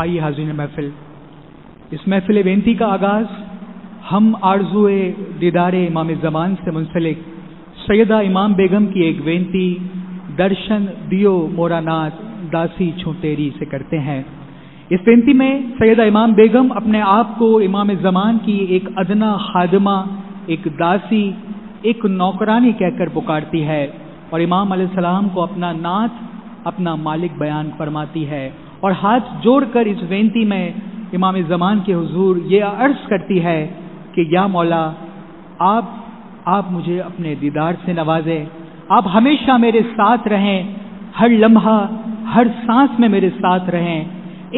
آئیے حاضرین محفل، اس محفل بینتی کا آغاز ہم آرزوئے دیدار امام زمان سے منسلک سیدہ امام بیگم کی ایک بینتی درشن دیو مورا ناتھ داسی چھوٹیری سے کرتے ہیں۔ اس بینتی میں سیدہ امام بیگم اپنے آپ کو امام زمان کی ایک ادنا خادمہ، ایک داسی، ایک نوکرانی کہہ کر پکارتی ہے اور امام علیہ السلام کو اپنا ناتھ، اپنا مالک بیان فرماتی ہے، اور ہاتھ جوڑ کر اس بینتی میں امام زمان کے حضور یہ عرض کرتی ہے کہ یا مولا، آپ مجھے اپنے دیدار سے نوازیں، آپ ہمیشہ میرے ساتھ رہیں، ہر لمحہ ہر سانس میں میرے ساتھ رہیں،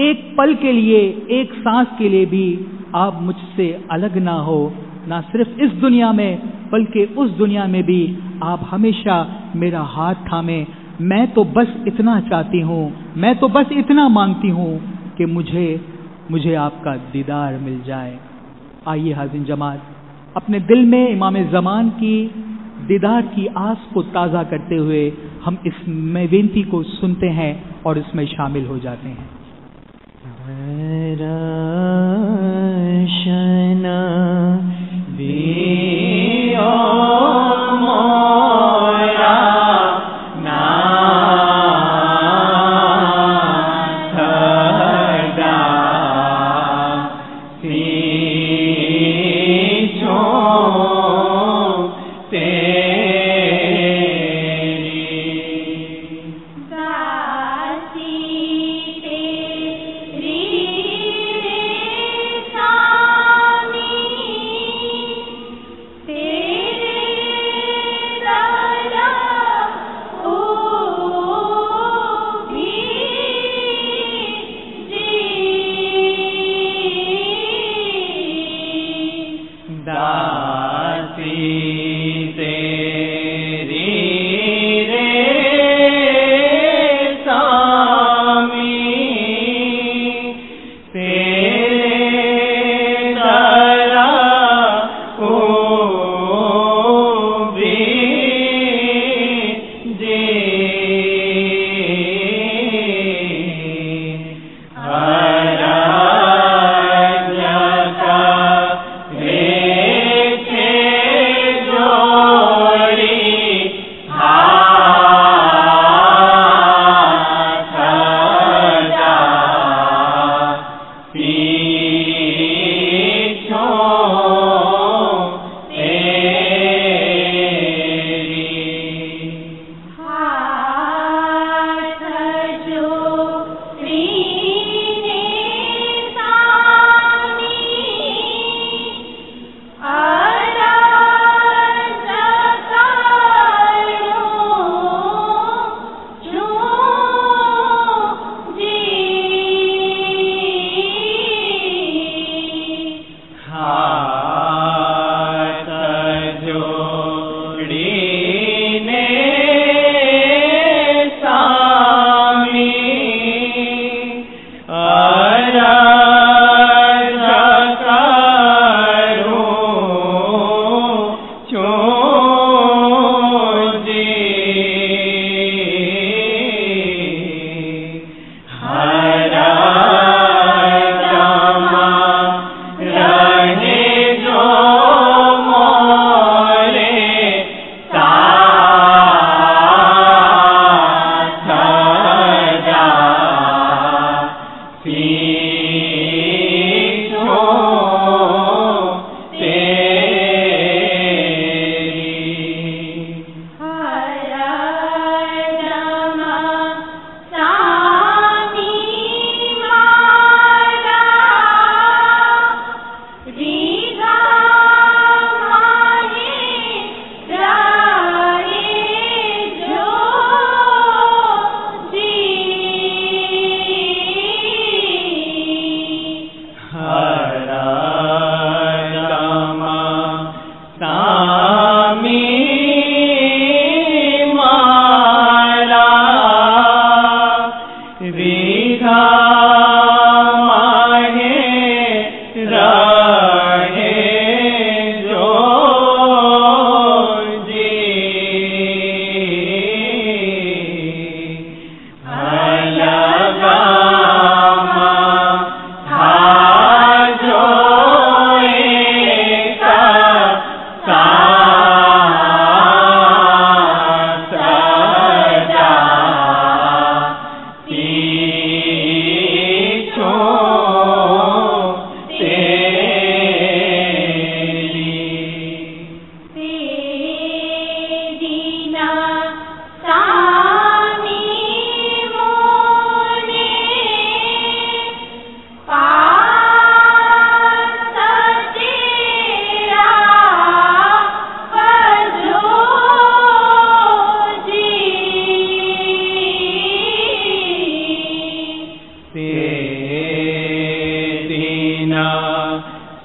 ایک پل کے لیے، ایک سانس کے لیے بھی آپ مجھ سے الگ نہ ہو، نہ صرف اس دنیا میں بلکہ اس دنیا میں بھی آپ ہمیشہ میرا ہاتھ تھامیں۔ میں تو بس اتنا چاہتی ہوں، میں تو بس اتنا مانگتی ہوں کہ مجھے آپ کا دیدار مل جائے۔ آئیے حاضرین جماعت، اپنے دل میں امام زمان کی دیدار کی آس کو تازہ کرتے ہوئے ہم اس بینتی کو سنتے ہیں اور اس میں شامل ہو جاتے ہیں۔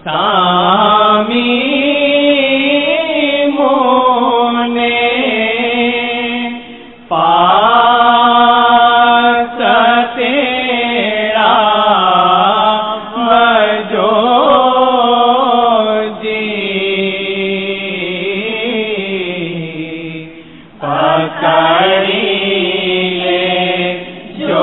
سامی مونے پاس تیرا وجو جی پکڑی جو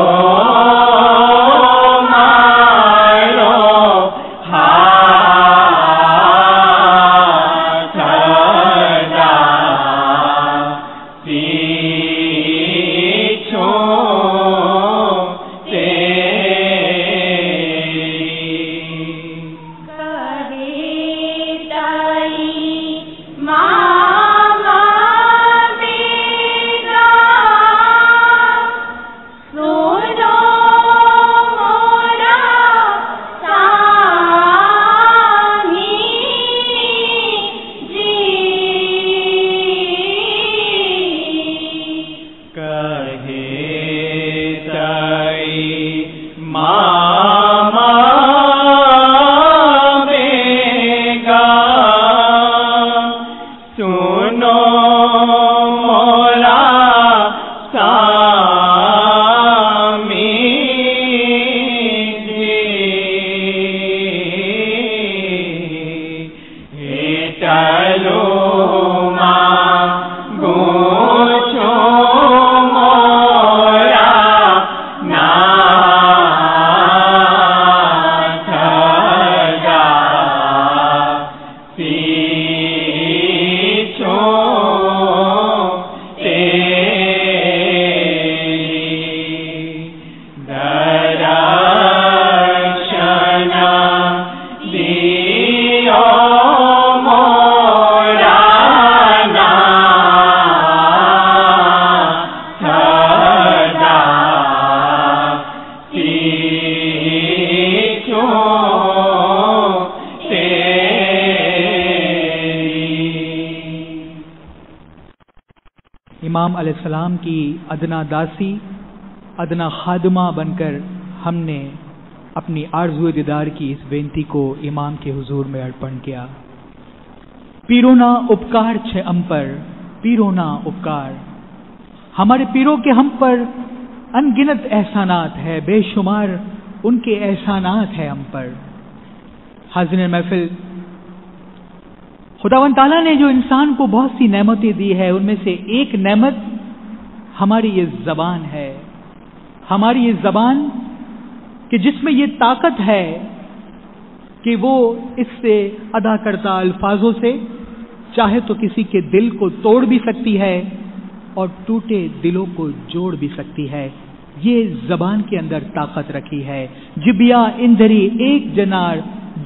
امام علیہ السلام کی ادنا داسی، ادنا خادمہ بن کر ہم نے اپنی آرزو دیدار کی اس بینتی کو امام کے حضور میں ارپن کیا۔ پیرونا اپکار چھے ہم پر، پیرونا اپکار، ہمارے پیروں کے ہم پر ان گنت احسانات ہے، بے شمار ان کے احسانات ہیں ہم پر۔ حاضرین محفل، خداوند تعالیٰ نے جو انسان کو بہت سی نعمتیں دی ہے، ان میں سے ایک نعمت ہماری یہ زبان ہے، ہماری یہ زبان کہ جس میں یہ طاقت ہے کہ وہ اس سے ادا کرتا الفاظوں سے چاہے تو کسی کے دل کو توڑ بھی سکتی ہے اور ٹوٹے دلوں کو جوڑ بھی سکتی ہے۔ یہ زبان کے اندر طاقت رکھی ہے۔ جبیا اندری ایک جنار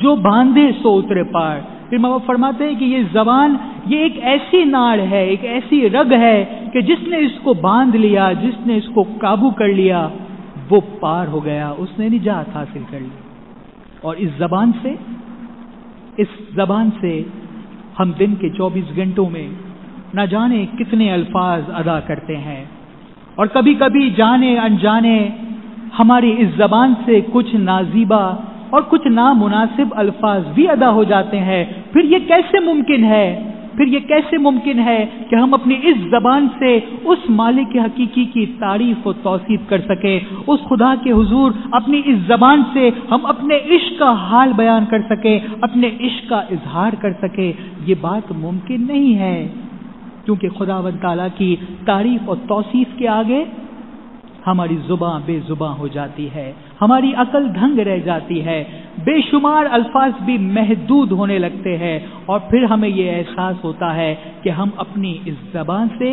جو باندھے سو اترے پار۔ پھر ماں باپ فرماتے ہیں کہ یہ زبان یہ ایک ایسی ناڑ ہے، ایک ایسی رگ ہے کہ جس نے اس کو باندھ لیا، جس نے اس کو قابو کر لیا، وہ پار ہو گیا، اس نے نجات حاصل کر لی۔ اور اس زبان سے ہم دن کے 24 گھنٹوں میں نہ جانے کتنے الفاظ ادا کرتے ہیں، اور کبھی کبھی جانے انجانے ہماری اس زبان سے کچھ نازیبا اور کچھ نامناسب الفاظ بھی ادا ہو جاتے ہیں۔ پھر یہ کیسے ممکن ہے کہ ہم اپنی اس زبان سے اس مالک حقیقی کی تعریف و توصیف کر سکیں، اس خدا کے حضور اپنی اس زبان سے ہم اپنے عشق کا حال بیان کر سکیں، اپنے عشق کا اظہار کر سکیں؟ یہ بات ممکن نہیں ہے، کیونکہ خداوند تعالیٰ کی تعریف اور توصیف کے آگے ہماری زبان بے زبان ہو جاتی ہے، ہماری عقل دھنگ رہ جاتی ہے، بے شمار الفاظ بھی محدود ہونے لگتے ہیں، اور پھر ہمیں یہ احساس ہوتا ہے کہ ہم اپنی اس زبان سے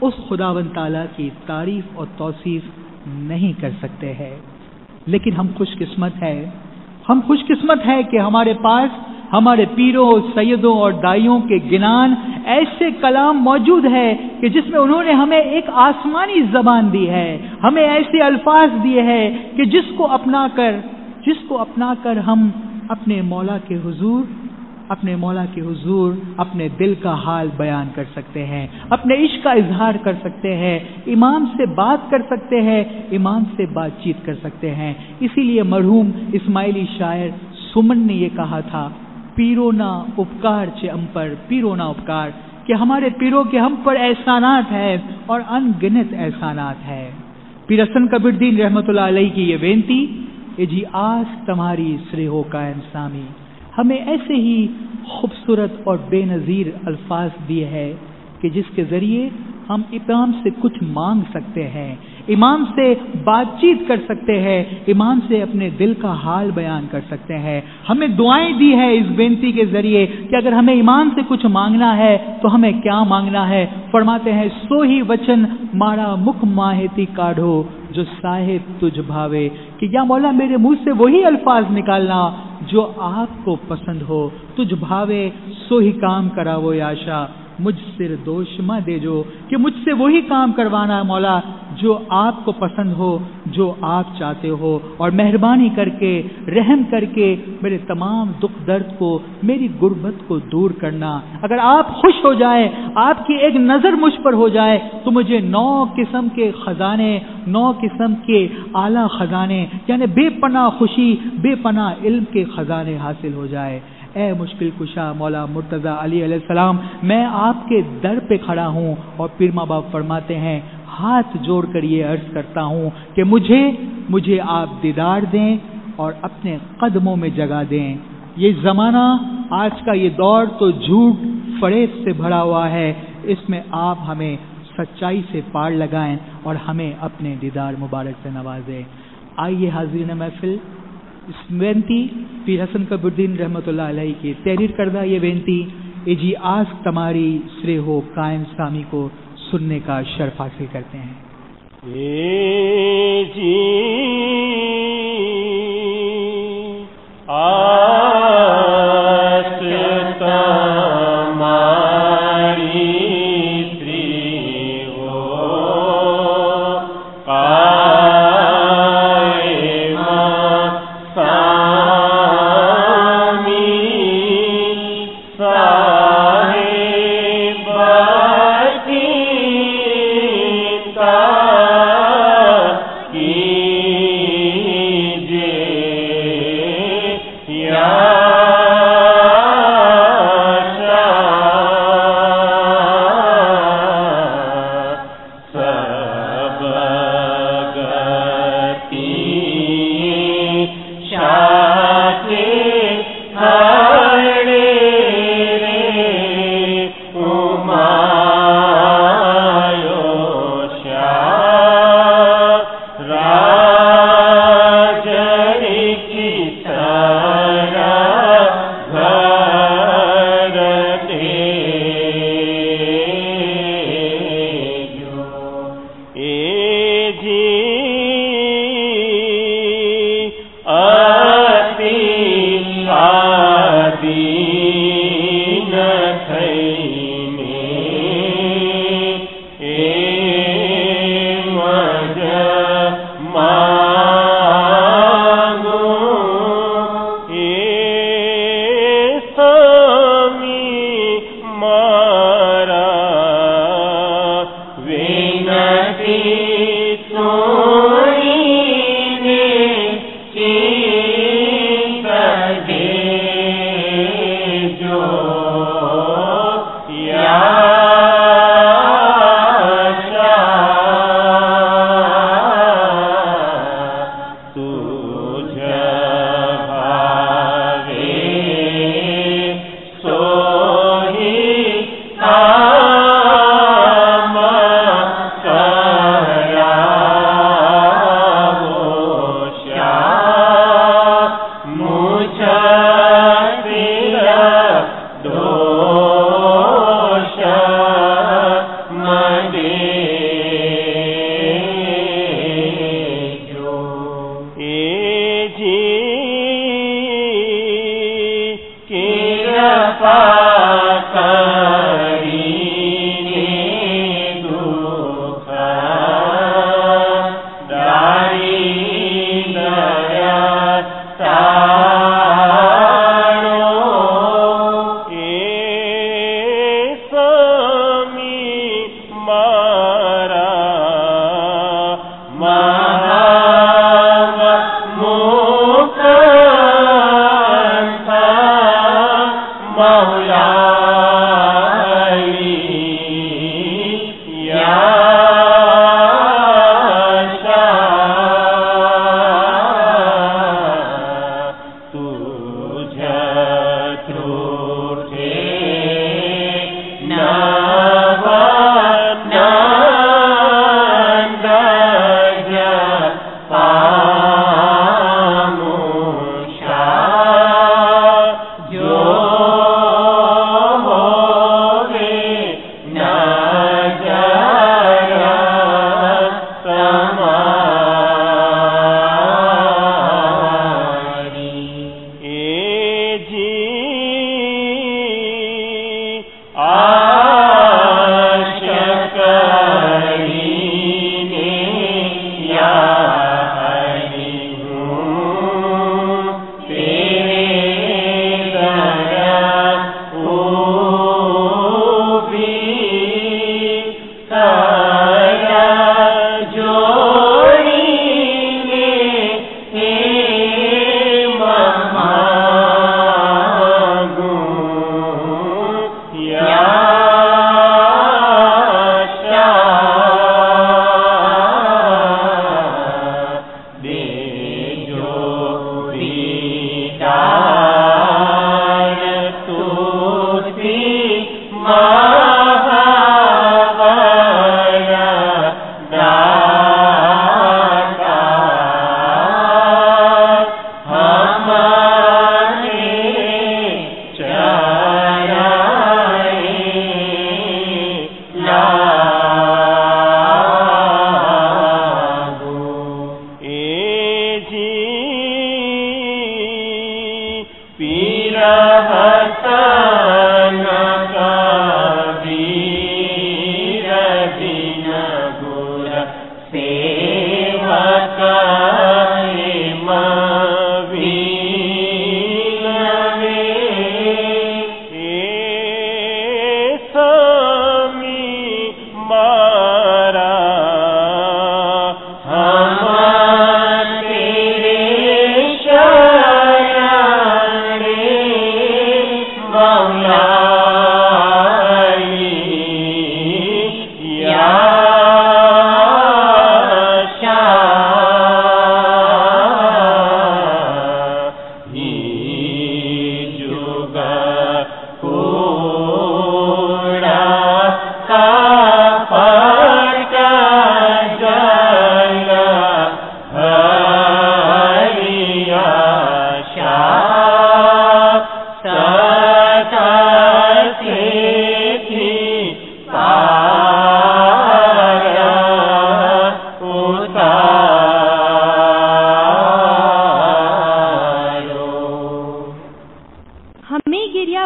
اس خداوند تعالیٰ کی تعریف اور توصیف نہیں کر سکتے ہیں۔ لیکن ہم خوش قسمت ہے کہ ہمارے پاس ہمارے پیروں، سیدوں اور دائیوں کے گنان ایسے کلام موجود ہے کہ جس میں انہوں نے ہمیں ایک آسمانی زبان دی ہے، ہمیں ایسے الفاظ دیے ہیں کہ جس کو اپنا کر ہم اپنے مولا کے حضور اپنے دل کا حال بیان کر سکتے ہیں، اپنے عشق کا اظہار کر سکتے ہیں، امام سے بات کر سکتے ہیں، امام سے بات چیت کر سکتے ہیں۔ اسی لیے مرحوم اسماعیلی شاعر سمن نے یہ کہا تھا پیرونا اپکار چے ہم پر پیرونا اپکار کہ ہمارے پیروں کے ہم پر احسانات ہیں اور ان گنت احسانات ہیں۔ پیر حسن کبیردین رحمت اللہ علیہ کی یہ بینتی اے جی آس تمہاری سرے ہو قائم سامی، ہمیں ایسے ہی خوبصورت اور بے نظیر الفاظ دیے ہیں کہ جس کے ذریعے ہم امام سے کچھ مانگ سکتے ہیں، امام سے بات چیت کر سکتے ہیں، امام سے اپنے دل کا حال بیان کر سکتے ہیں۔ ہمیں دعائیں دی ہے اس بینتی کے ذریعے کہ اگر ہمیں امام سے کچھ مانگنا ہے تو ہمیں کیا مانگنا ہے۔ فرماتے ہیں سو ہی وچن مارا مکھ ماہتی کاڑھو جو صاحب تجھ بھاوے، کہ یا مولا میرے منہ سے وہی الفاظ نکالنا جو آپ کو پسند ہو، تجھ بھاوے سو ہی کام کراوو یاشا، مجھ سر دوش ماں دے جو، کہ مجھ سے وہی کام کروانا مولا جو آپ کو پسند ہو، جو آپ چاہتے ہو، اور مہربانی کر کے رحم کر کے میرے تمام دکھ درد کو، میری غربت کو دور کرنا۔ اگر آپ خوش ہو جائے، آپ کی ایک نظر مجھ پر ہو جائے تو مجھے 9 قسم کے خزانے، 9 قسم کے اعلیٰ خزانے، یعنی بے پناہ خوشی، بے پناہ علم کے خزانے حاصل ہو جائے۔ اے مشکل کشا مولا مرتضیٰ علی علیہ السلام، میں آپ کے در پہ کھڑا ہوں، اور پیر ماں باپ فرماتے ہیں ہاتھ جوڑ کر یہ عرض کرتا ہوں کہ مجھے آپ دیدار دیں اور اپنے قدموں میں جگہ دیں۔ یہ زمانہ، آج کا یہ دور تو جھوٹ فریب سے بھرا ہوا ہے، اس میں آپ ہمیں سچائی سے پار لگائیں اور ہمیں اپنے دیدار مبارک سے نوازیں۔ آئیے حاضرین محفل، اس بینتی پیر حسن کبیردین رحمت اللہ علیہ کی تحریر کردہ یہ بینتی اے جی آس تمہاری سرے ہو قائم سامی کو سننے کا شرف حاصل کرتے ہیں۔ اے جی آس تمہاری سرے ہو قائم سامی،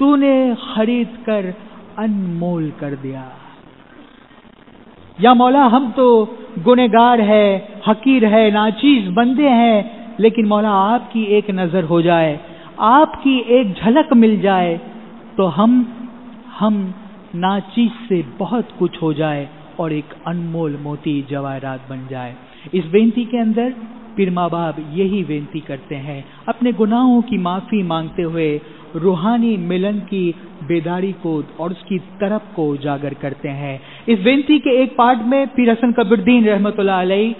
تو نے خرید کر انمول کر دیا۔ یا مولا ہم تو گنہگار ہے، حقیر ہے، ناچیز بندے ہیں، لیکن مولا آپ کی ایک نظر ہو جائے، آپ کی ایک جھلک مل جائے تو ہم ناچیز سے بہت کچھ ہو جائے اور ایک انمول موتی جواہرات بن جائے۔ اس بینتی کے اندر پیر ماں باپ یہی بینتی کرتے ہیں، اپنے گناہوں کی معافی مانگتے ہوئے روحانی ملن کی بیداری کو اور اس کی طرف کو اجاگر کرتے ہیں۔ اس بینتی کے ایک پارٹ میں پیر حسن کبیردین رحمۃ اللہ علیہ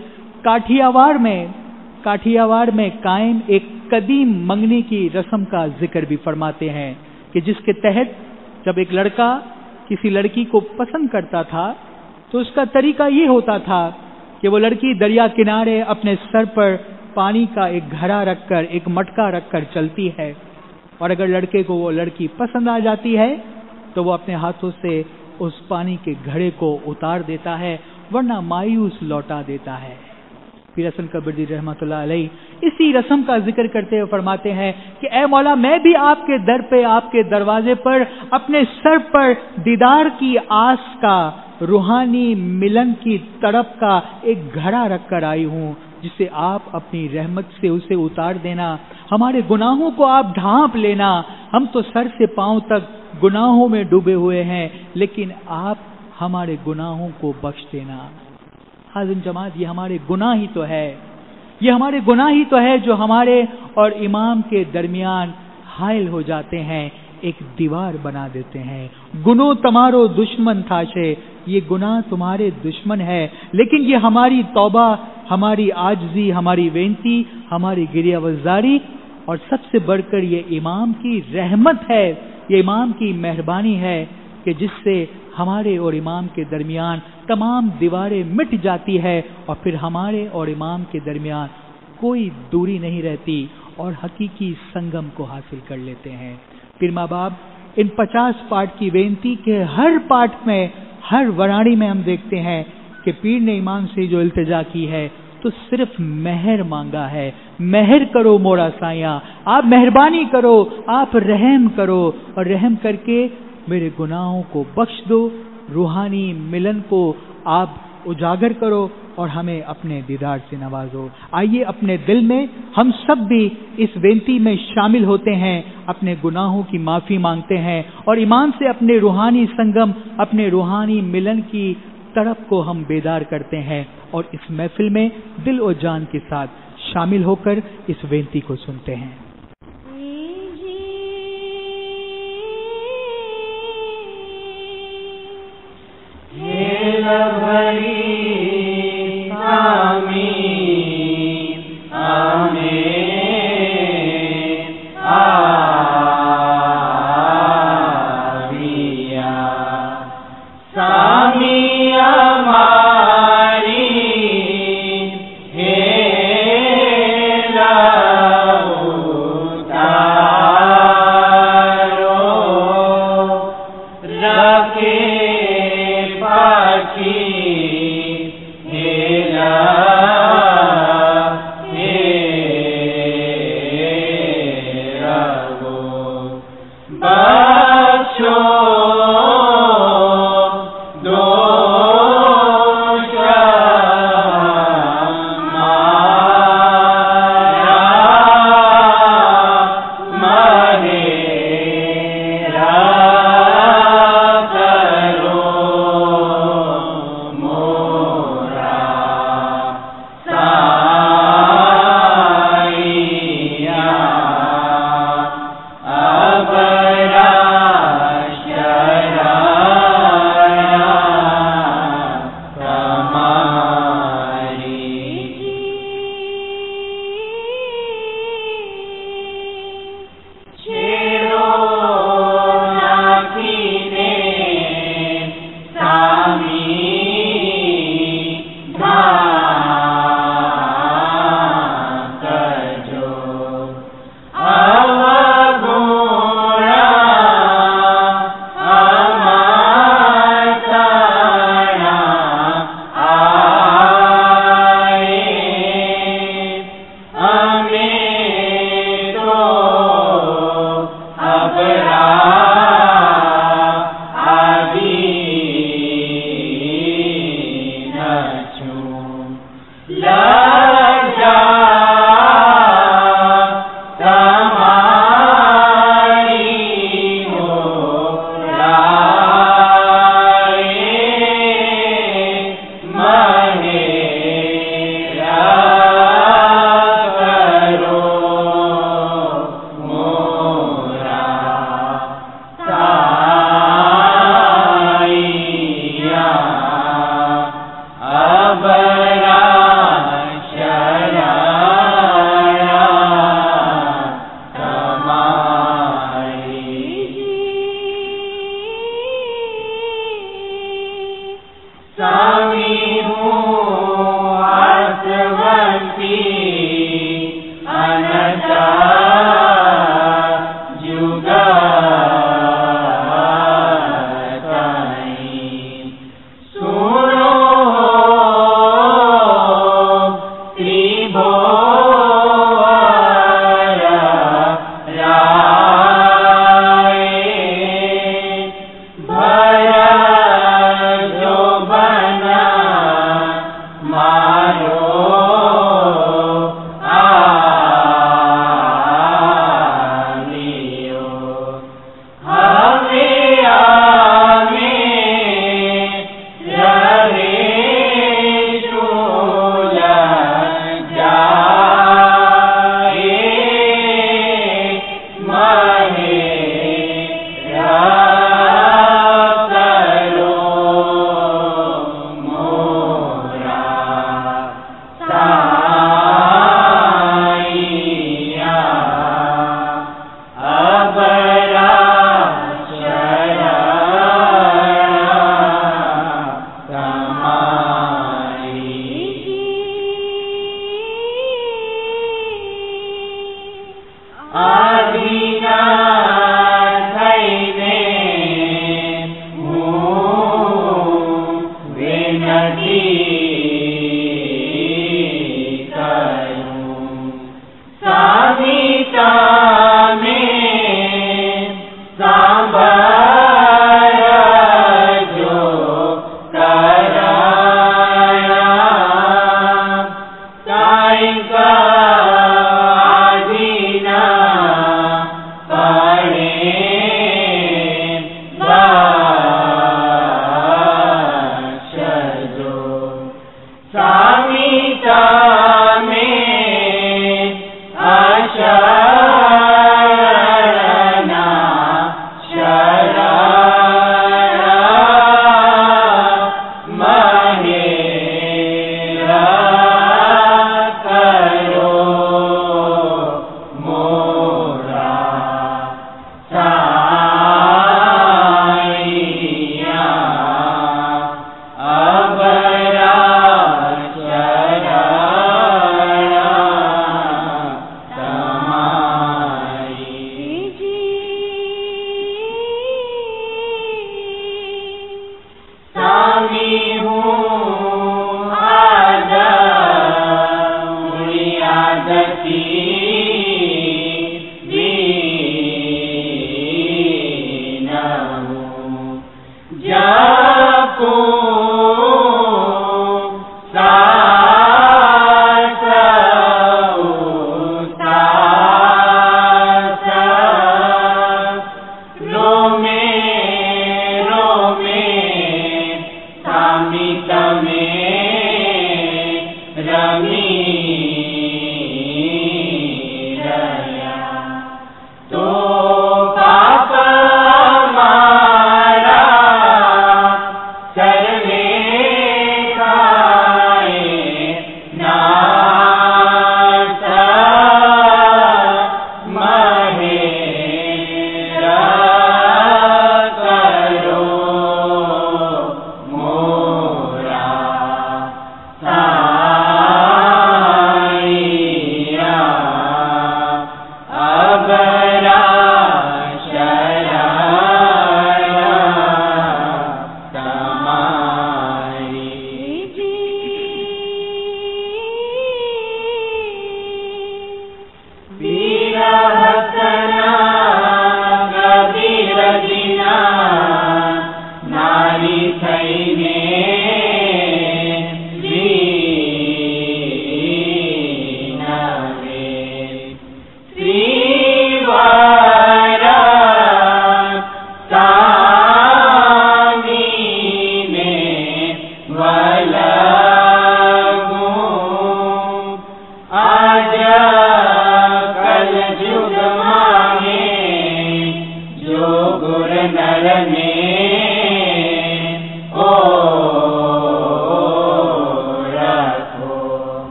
کاٹھیاواڑ میں قائم ایک قدیم منگنی کی رسم کا ذکر بھی فرماتے ہیں کہ جس کے تحت جب ایک لڑکا کسی لڑکی کو پسند کرتا تھا تو اس کا طریقہ یہ ہوتا تھا کہ وہ لڑکی دریا کنارے اپنے سر پر پانی کا ایک گھڑا رکھ کر، ایک مٹکا رکھ کر چلتی ہے، اور اگر لڑکے کو وہ لڑکی پسند آ جاتی ہے تو وہ اپنے ہاتھوں سے اس پانی کے گھڑے کو اتار دیتا ہے، ورنہ مایوس لوٹا دیتا ہے۔ پیر حسن کبیردین رحمۃ اللہ علیہ اسی رسم کا ذکر کرتے ہوئے فرماتے ہیں کہ اے مولا میں بھی آپ کے در پہ، آپ کے دروازے پر اپنے سر پر دیدار کی آس کا، روحانی ملن کی تڑپ کا ایک گھڑا رکھ کر آئی ہوں، جسے آپ اپنی رحمت سے اسے اتار دینا، ہمارے گناہوں کو آپ ڈھانپ لینا۔ ہم تو سر سے پاؤں تک گناہوں میں ڈوبے ہوئے ہیں، لیکن آپ ہمارے گناہوں کو بخش دینا۔ حاضرین جماعت، یہ ہمارے گناہ ہی تو ہے، یہ ہمارے گناہ ہی تو ہے جو ہمارے اور امام کے درمیان حائل ہو جاتے ہیں، ایک دیوار بنا دیتے ہیں۔ گناہ تمہارو دشمن تھاشے، یہ گناہ تمہارے دشمن ہے، لیکن یہ ہماری توبہ، ہماری عاجزی، ہماری وینتی، ہماری گریہ وزاری، اور سب سے بڑھ کر یہ امام کی رحمت ہے، یہ امام کی مہربانی ہے کہ جس سے ہمارے اور امام کے درمیان تمام دیواریں مٹ جاتی ہے، اور پھر ہمارے اور امام کے درمیان کوئی دوری نہیں رہتی اور حقیقی سنگم کو حاصل کر لیتے ہیں۔ پھر ماں باپ ان 50 پارٹ کی وینتی کے ہر پارٹ میں، ہر ورانی میں ہم دیکھتے ہیں کہ پیر نے امام سے جو التجا کی ہے تو صرف مہر مانگا ہے، مہر کرو مورا سائیاں، آپ مہربانی کرو، آپ رحم کرو، اور رحم کر کے میرے گناہوں کو بخش دو، روحانی ملن کو آپ اجاگر کرو اور ہمیں اپنے دیدار سے نوازو۔ آئیے اپنے دل میں ہم سب بھی اس وینتی میں شامل ہوتے ہیں، اپنے گناہوں کی معافی مانگتے ہیں اور ایمان سے اپنے روحانی سنگم، اپنے روحانی ملن کی تڑپ کو ہم بیدار کرتے ہیں، اور اس محفل میں دل و جان کے ساتھ شامل ہو کر اس وینتی کو سنتے ہیں۔ Hey,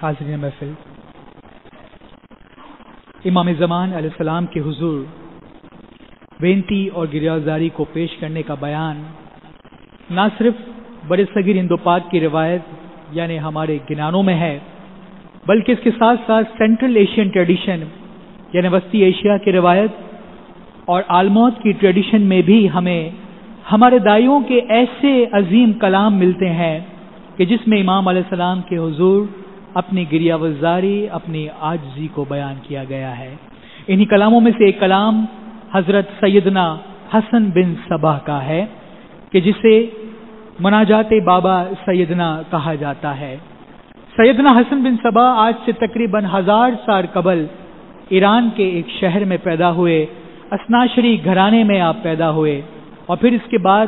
حاضرین محفل، امام زمان علیہ السلام کے حضور بینتی اور گریازاری کو پیش کرنے کا بیان نہ صرف بر صغیر ہند و پاک کی روایت یعنی ہمارے گنانوں میں ہے، بلکہ اس کے ساتھ ساتھ سینٹرل ایشین ٹریڈیشن یعنی وسطی ایشیا کی روایت اور آلموت کی ٹریڈیشن میں بھی ہمیں ہمارے دائیوں کے ایسے عظیم کلام ملتے ہیں کہ جس میں امام علیہ السلام کے حضور اپنی گریاوزاری، اپنی عاجزی کو بیان کیا گیا ہے۔ انہی کلاموں میں سے ایک کلام حضرت سیدنا حسن بن صبا کا ہے کہ جسے مناجات بابا سیدنا کہا جاتا ہے۔ سیدنا حسن بن صبا آج سے تقریباً 1000 سال قبل ایران کے ایک شہر میں پیدا ہوئے، اسناشری گھرانے میں آپ پیدا ہوئے، اور پھر اس کے بعد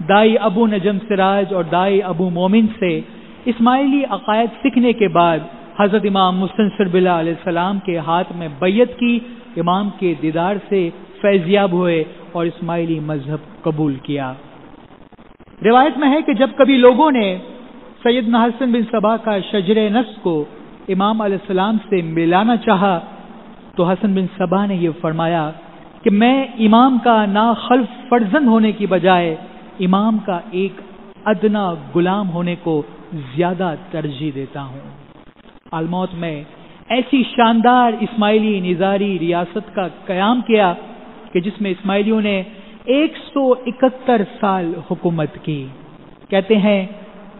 دائی ابو نجم سراج اور دائی ابو مومن سے اسماعیلی عقائد سیکھنے کے بعد حضرت امام مستنصر باللہ علیہ السلام کے ہاتھ میں بیعت کی، امام کے دیدار سے فیضیاب ہوئے اور اسماعیلی مذہب قبول کیا۔ روایت میں ہے کہ جب کبھی لوگوں نے سیدنا حسن بن صبا کا شجر نفس کو امام علیہ السلام سے ملانا چاہا تو حسن بن صبا نے یہ فرمایا کہ میں امام کا ناخلف فرزند ہونے کی بجائے امام کا ایک ادنا غلام ہونے کو زیادہ ترجیح دیتا ہوں۔ آلموت میں ایسی شاندار اسماعیلی نظاری ریاست کا قیام کیا کہ جس میں اسماعیلیوں نے 171 سال حکومت کی۔ کہتے ہیں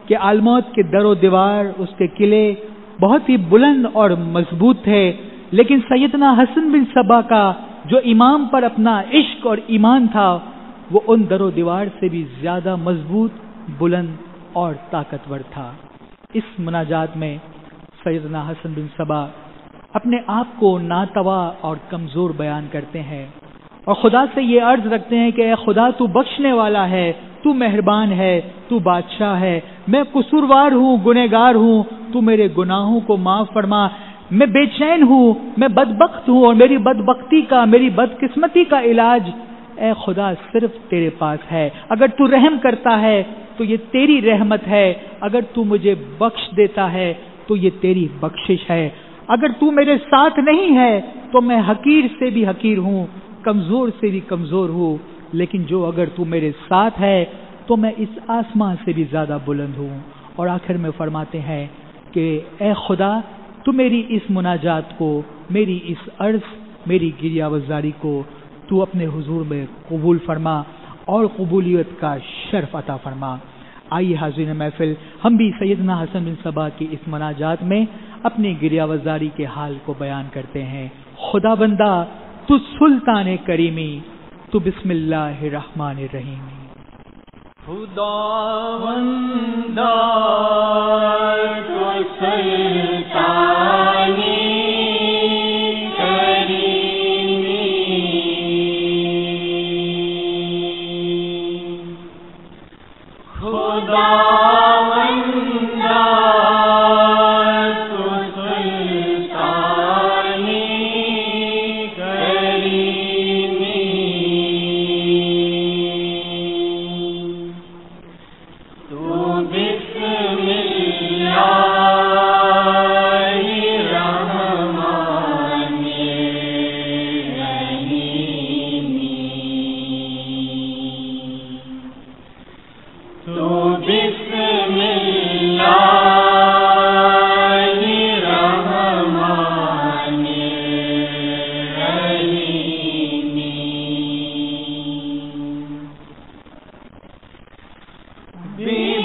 کہ آلموت کے در و دیوار، اس کے قلعے بہت ہی بلند اور مضبوط تھے، لیکن سیدنا حسن بن صبا کا جو امام پر اپنا عشق اور ایمان تھا وہ ان در و دیوار سے بھی زیادہ مضبوط، بلند اور طاقتور تھا۔ اس مناجات میں سیدنا حسن بن صبا اپنے آپ کو ناتوا اور کمزور بیان کرتے ہیں اور خدا سے یہ عرض رکھتے ہیں کہ اے خدا تو بخشنے والا ہے، تو مہربان ہے، تو بادشاہ ہے، میں قصوروار ہوں، گنہگار ہوں، تو میرے گناہوں کو معاف فرما، میں بے چین ہوں، میں بدبخت ہوں اور میری بدبختی کا، میری بدقسمتی کا علاج اے خدا صرف تیرے پاس ہے۔ اگر تو رحم کرتا ہے تو یہ تیری رحمت ہے، اگر تو مجھے بخش دیتا ہے تو یہ تیری بخشش ہے، اگر تو میرے ساتھ نہیں ہے تو میں حقیر سے بھی حقیر ہوں، کمزور سے بھی کمزور ہوں، لیکن جو اگر تو میرے ساتھ ہے تو میں اس آسمان سے بھی زیادہ بلند ہوں۔ اور آخر میں فرماتے ہیں کہ اے خدا تو میری اس مناجات کو، میری اس عرض، میری گریاوزاری کو تو اپنے حضور میں قبول فرما اور قبولیت کا شرف عطا فرما۔ آئیے حاضرین محفل، ہم بھی سیدنا حسن بن صبا کی اس مناجات میں اپنی گریاوزاری کے حال کو بیان کرتے ہیں۔ خدا بندہ تو سلطان کریمی، تو بسم اللہ الرحمن الرحیم۔ خدا بندہ تو سلطان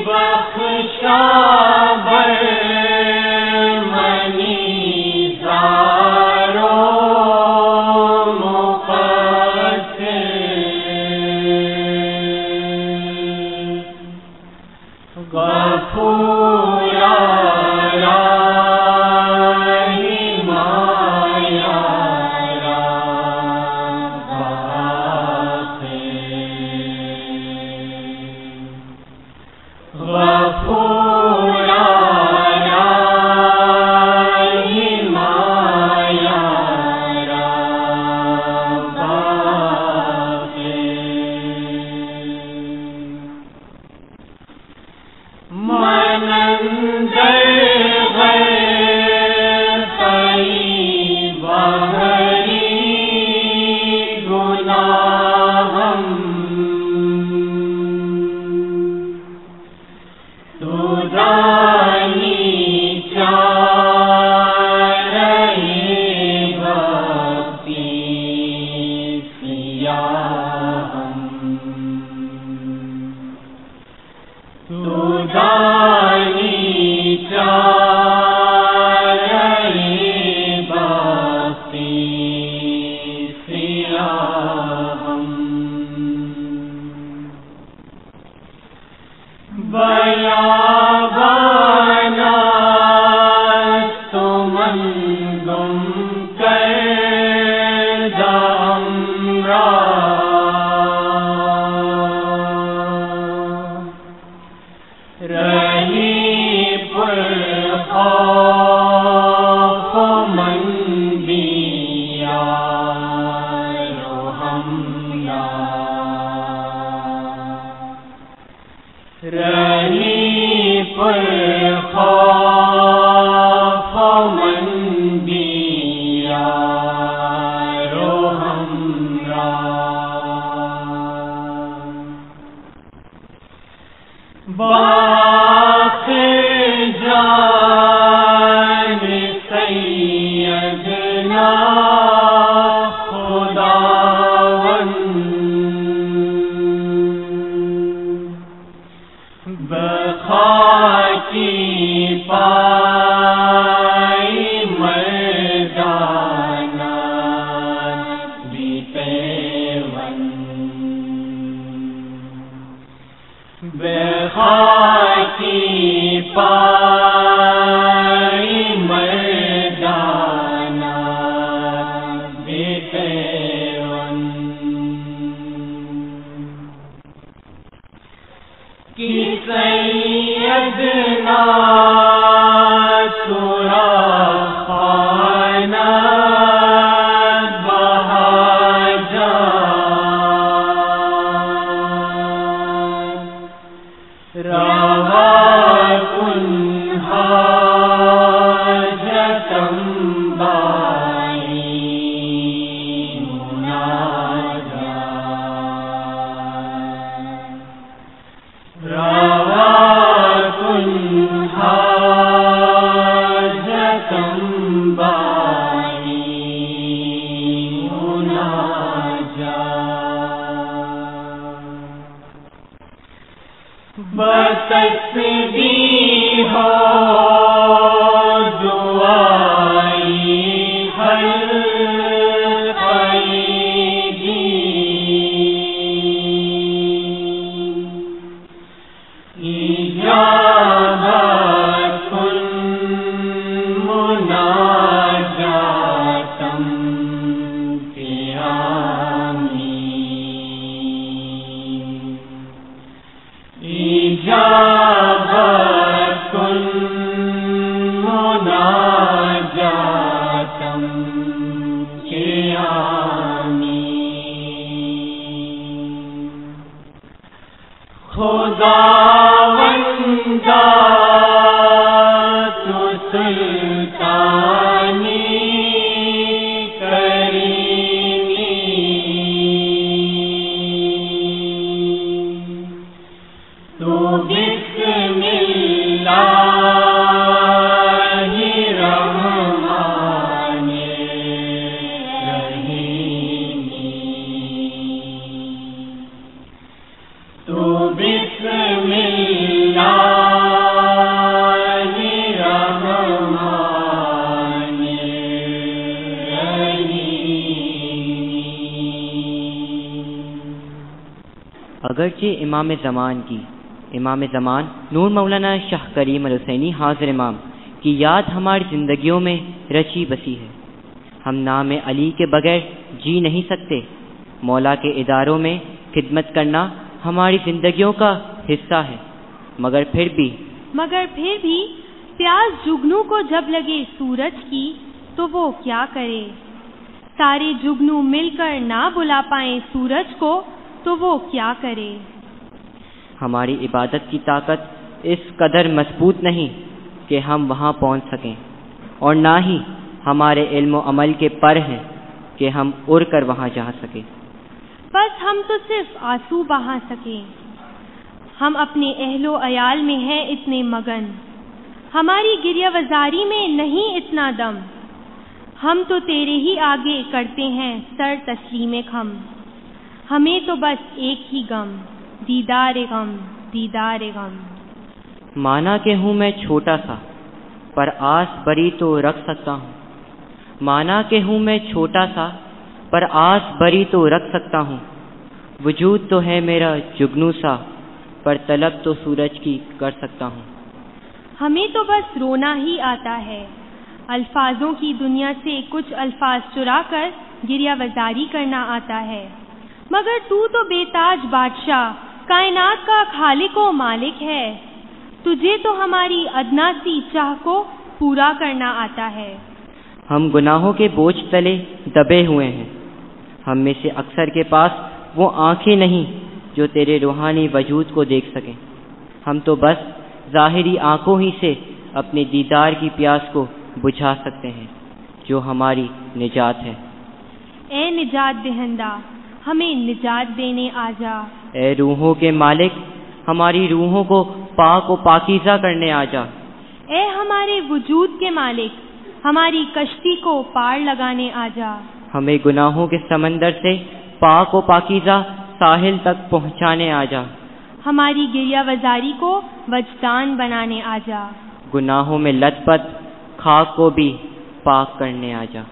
بخشا برمنی زارو مقصر غفورا رحیم یا غفورا رحیم یا منندر غیر طیب بہری گناہم تو دانی چارے بختی سیاہم تو دانی چارے بختی سیاہم بیابانا تو مندم کردہ امراء رہی پر خوف من بیار و ہمراہ رہی پر خوف من بیار و ہمراہ بآخر جان سیدنا خداوند بخاکی پائی مردانہ بیپیوند بخاکی پائی مردانہ بیپیوند کی سیدنا ترا خانہ بہاجان روا کن حاجتم بائی مناجات روا کن حاجتم بائی مناجات بتسبیح دعائی حلقیدی ایجابت کن مناجاتم قیامی ایجابت کن مناجاتم قیامی خداوندا تو سلطانی کریمی تو بسم اللہ رحمان رحیم تو بسم اللہ اگرچہ امام زمان نور مولانا شاہ کریم الحسینی حاضر امام کی یاد ہماری زندگیوں میں رچی بسی ہے، ہم نام علی کے بغیر جی نہیں سکتے۔ مولا کے اداروں میں خدمت کرنا ہماری زندگیوں کا حصہ ہے، مگر پھر بھی پیاس جگنو کو جب لگے سورج کی تو وہ کیا کرے؟ سارے جگنو مل کر نہ بلا پائیں سورج کو تو وہ کیا کرے؟ ہماری عبادت کی طاقت اس قدر مضبوط نہیں کہ ہم وہاں پہنچ سکیں، اور نہ ہی ہمارے علم و عمل کے پر ہیں کہ ہم اڑ کر وہاں جا سکیں۔ بس ہم تو صرف آنسو بہا سکیں۔ ہم اپنے اہل و عیال میں ہیں اتنے مگن، ہماری گریہ وزاری میں نہیں اتنا دم۔ ہم تو تیرے ہی آگے کرتے ہیں سر تسلیم خم، ہمیں تو بس ایک ہی غم، دیدار غم، دیدار غم۔ مانا کہ ہوں میں چھوٹا سا پر آس بری تو رکھ سکتا ہوں، مانا کہ ہوں میں چھوٹا سا پر آس بری تو رکھ سکتا ہوں، وجود تو ہے میرا جگنو سا پر طلب تو سورج کی کر سکتا ہوں۔ ہمیں تو بس رونا ہی آتا ہے، الفاظوں کی دنیا سے کچھ الفاظ چرا کر گریہ وزاری کرنا آتا ہے، مگر تو بے تاج بادشاہ کائنات کا خالق و مالک ہے، تجھے تو ہماری ادنا سی چاہ کو پورا کرنا آتا ہے۔ ہم گناہوں کے بوجھ تلے دبے ہوئے ہیں، ہم میں سے اکثر کے پاس وہ آنکھیں نہیں جو تیرے روحانی وجود کو دیکھ سکیں، ہم تو بس ظاہری آنکھوں ہی سے اپنے دیدار کی پیاس کو بجھا سکتے ہیں جو ہماری نجات ہے۔ اے نجات دہندہ ہمیں نجات دینے آجا، اے روحوں کے مالک ہماری روحوں کو پاک و پاکیزہ کرنے آجا، اے ہمارے وجود کے مالک ہماری کشتی کو پار لگانے آجا، ہمیں گناہوں کے سمندر سے پاک و پاکیزہ ساحل تک پہنچانے آجا، ہماری گریہ وزاری کو وجدان بنانے آجا، گناہوں میں لت پت خاک کو بھی پاک کرنے آجا۔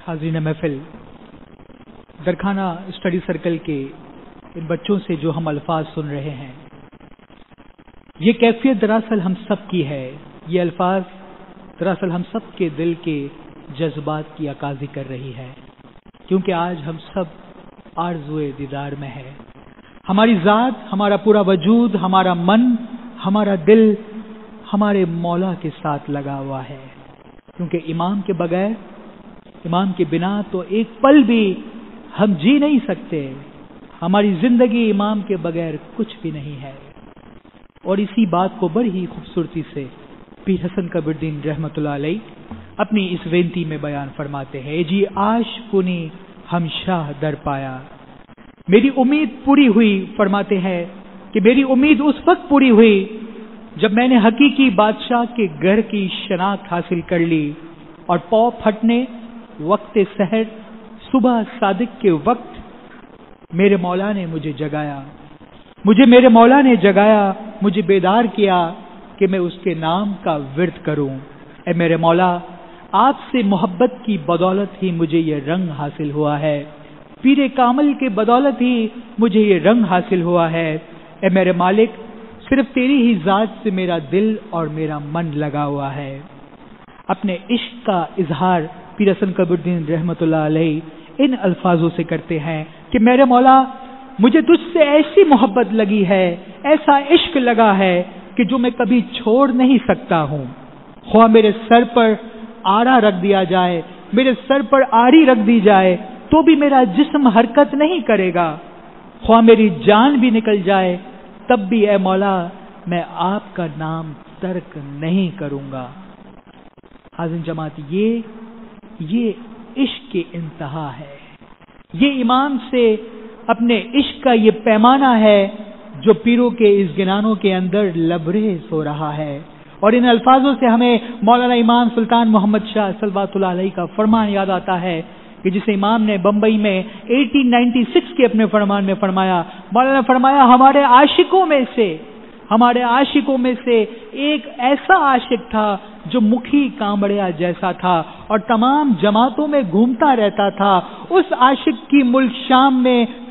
حاضرین محفل، درخانہ اسٹڈی سرکل کے ان بچوں سے جو ہم الفاظ سن رہے ہیں، یہ کیفیت دراصل ہم سب کی ہے، یہ الفاظ دراصل ہم سب کے دل کے جذبات کی عکاسی کر رہی ہے، کیونکہ آج ہم سب آرزوئے دیدار میں ہے، ہماری ذات، ہمارا پورا وجود، ہمارا من، ہمارا دل ہمارے مولا کے ساتھ لگا ہوا ہے، کیونکہ امام کے بغیر، امام کے بنا تو ایک پل بھی ہم جی نہیں سکتے، ہماری زندگی امام کے بغیر کچھ بھی نہیں ہے۔ اور اسی بات کو بڑی ہی خوبصورتی سے پیر حسن کبیر الدین رحمۃ اللہ علیہ اپنی اس وینتی میں بیان فرماتے ہیں، جی آش کنی ہم شاہ در پایا، میری امید پوری ہوئی۔ فرماتے ہیں کہ میری امید اس وقت پوری ہوئی جب میں نے حقیقی بادشاہ کے گھر کی شناخت حاصل کر لی، اور پاؤں پھٹنے وقت سحر، صبح صادق کے وقت میرے مولا نے مجھے جگایا، میرے مولا نے جگایا، مجھے بیدار کیا کہ میں اس کے نام کا ورد کروں۔ اے میرے مولا، آپ سے محبت کی بدولت ہی مجھے یہ رنگ حاصل ہوا ہے، پیر کامل کے بدولت ہی مجھے یہ رنگ حاصل ہوا ہے۔ اے میرے مالک، صرف تیری ہی ذات سے میرا دل اور میرا من لگا ہوا ہے۔ اپنے عشق کا اظہار پیر حسن کبیر الدین رحمۃ اللہ علیہ ان الفاظوں سے کرتے ہیں کہ میرے مولا، مجھے تجھ سے ایسی محبت لگی ہے، ایسا عشق لگا ہے کہ جو میں کبھی چھوڑ نہیں سکتا ہوں، خواہ میرے سر پر آڑا رکھ دیا جائے، میرے سر پر آڑی رکھ دی جائے تو بھی میرا جسم حرکت نہیں کرے گا، خواہ میری جان بھی نکل جائے تب بھی اے مولا میں آپ کا نام ترک نہیں کروں گا۔ حاضرین جماعت، یہ عشق کی انتہا ہے، یہ امام سے اپنے عشق کا یہ پیمانہ ہے جو پیروں کے اس گنانوں کے اندر لبریز ہو رہا ہے۔ اور ان الفاظوں سے ہمیں مولانا امام سلطان محمد شاہ صلوات اللہ علیہ کا فرمان یاد آتا ہے کہ جسے امام نے بمبئی میں 1896 کے اپنے فرمان میں فرمایا، مولانا نے فرمایا ہمارے عاشقوں میں سے ایک ایسا عاشق تھا جو مکھی کانبڑیا جیسا تھا اور تمام جماعتوں میں گھومتا رہتا تھا، اس عاشق کی ملک شام میں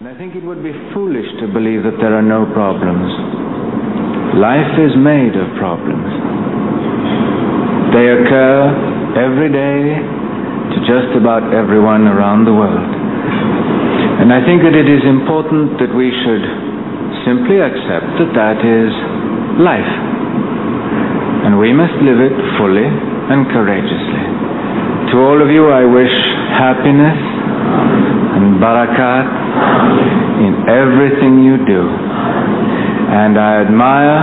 And I think it would be foolish to believe that there are no problems. Life is made of problems. They occur every day to just about everyone around the world. And I think that it is important that we should simply accept that that is life. And we must live it fully and courageously. To all of you, I wish happiness and barakat in everything you do. And I admire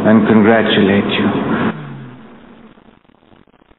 and congratulate you.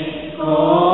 Oh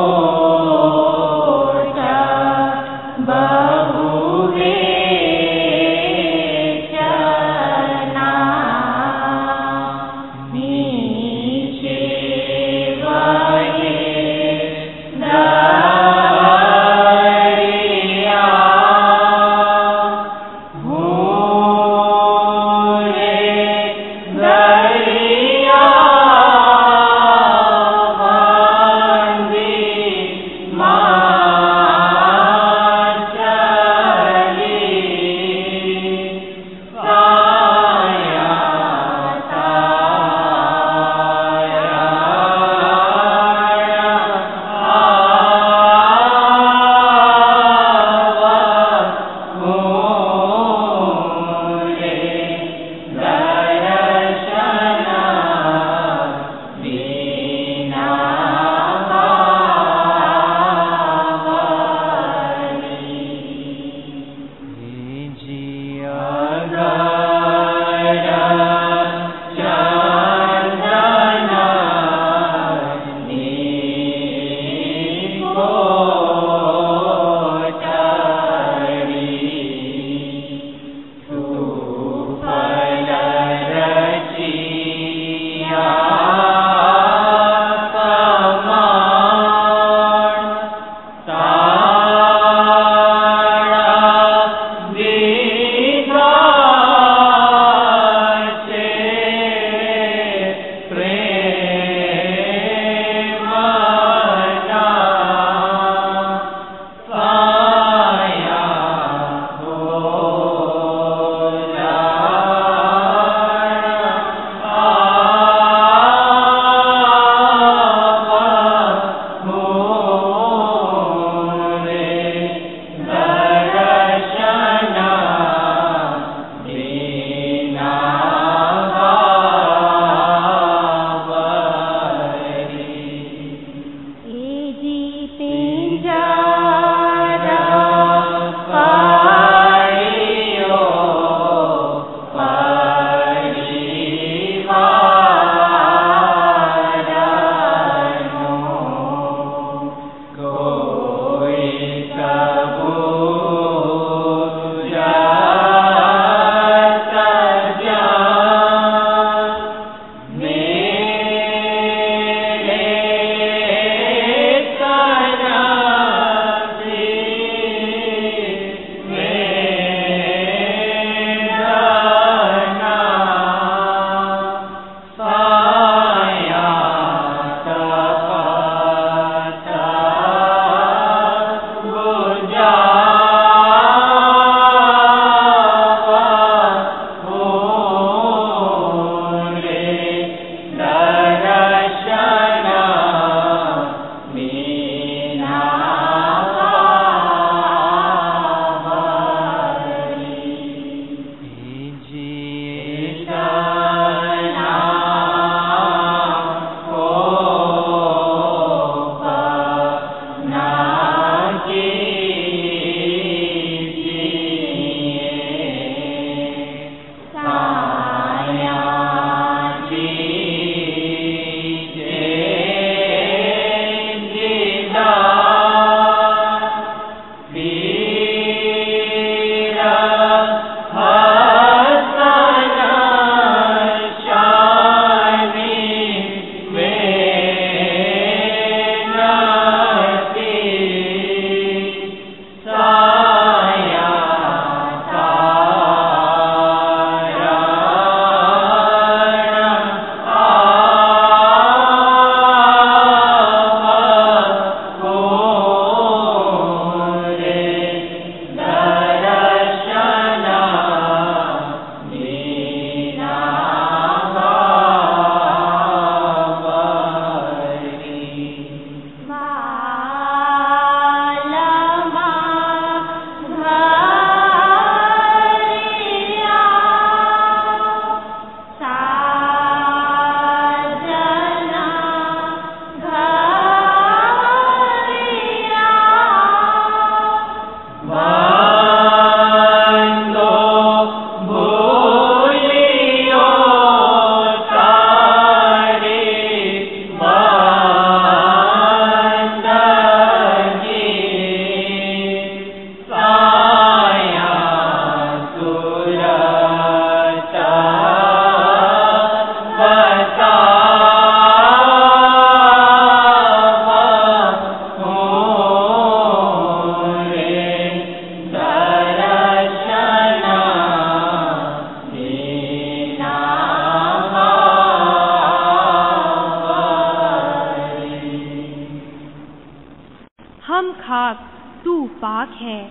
ہم خاک تو پاک ہے،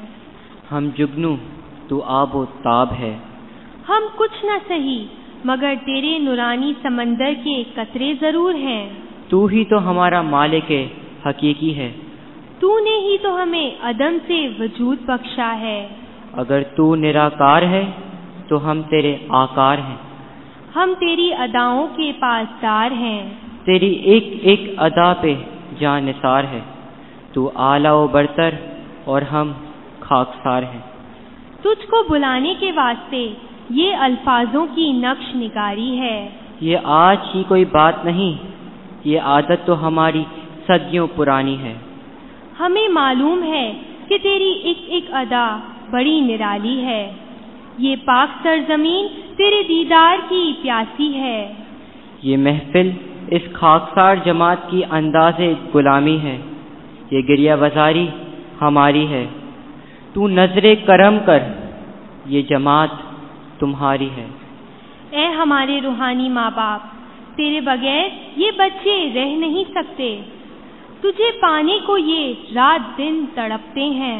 ہم جگنو تو آب و تاب ہے، ہم کچھ نہ سہی مگر تیرے نورانی سمندر کے قطرے ضرور ہیں، تو ہی تو ہمارا مالک حقیقی ہے، تو نے ہی تو ہمیں عدم سے وجود بخشا ہے، اگر تو نراکار ہے تو ہم تیرے آکار ہیں، ہم تیری اداؤں کے پاسدار ہیں، تیری ایک ایک ادا پہ جان نثار ہے، تو اعلیٰ و برتر اور ہم خاکسار ہیں، تجھ کو بلانے کے واسطے یہ الفاظوں کی نقش نگاری ہے، یہ آج کی کوئی بات نہیں، یہ عادت تو ہماری صدیوں پرانی ہے، ہمیں معلوم ہے کہ تیری ایک ایک ادا بڑی نرالی ہے، یہ پاک سرزمین تیرے دیدار کی پیاسی ہے، یہ محفل اس خاکسار جماعت کی انداز غلامی ہے، یہ گریہ بازاری ہماری ہے، تو نظر کرم کر، یہ جماعت تمہاری ہے، اے ہمارے روحانی ماں باپ، تیرے بغیر یہ بچے رہ نہیں سکتے، تجھے پانے کو یہ رات دن تڑپتے ہیں،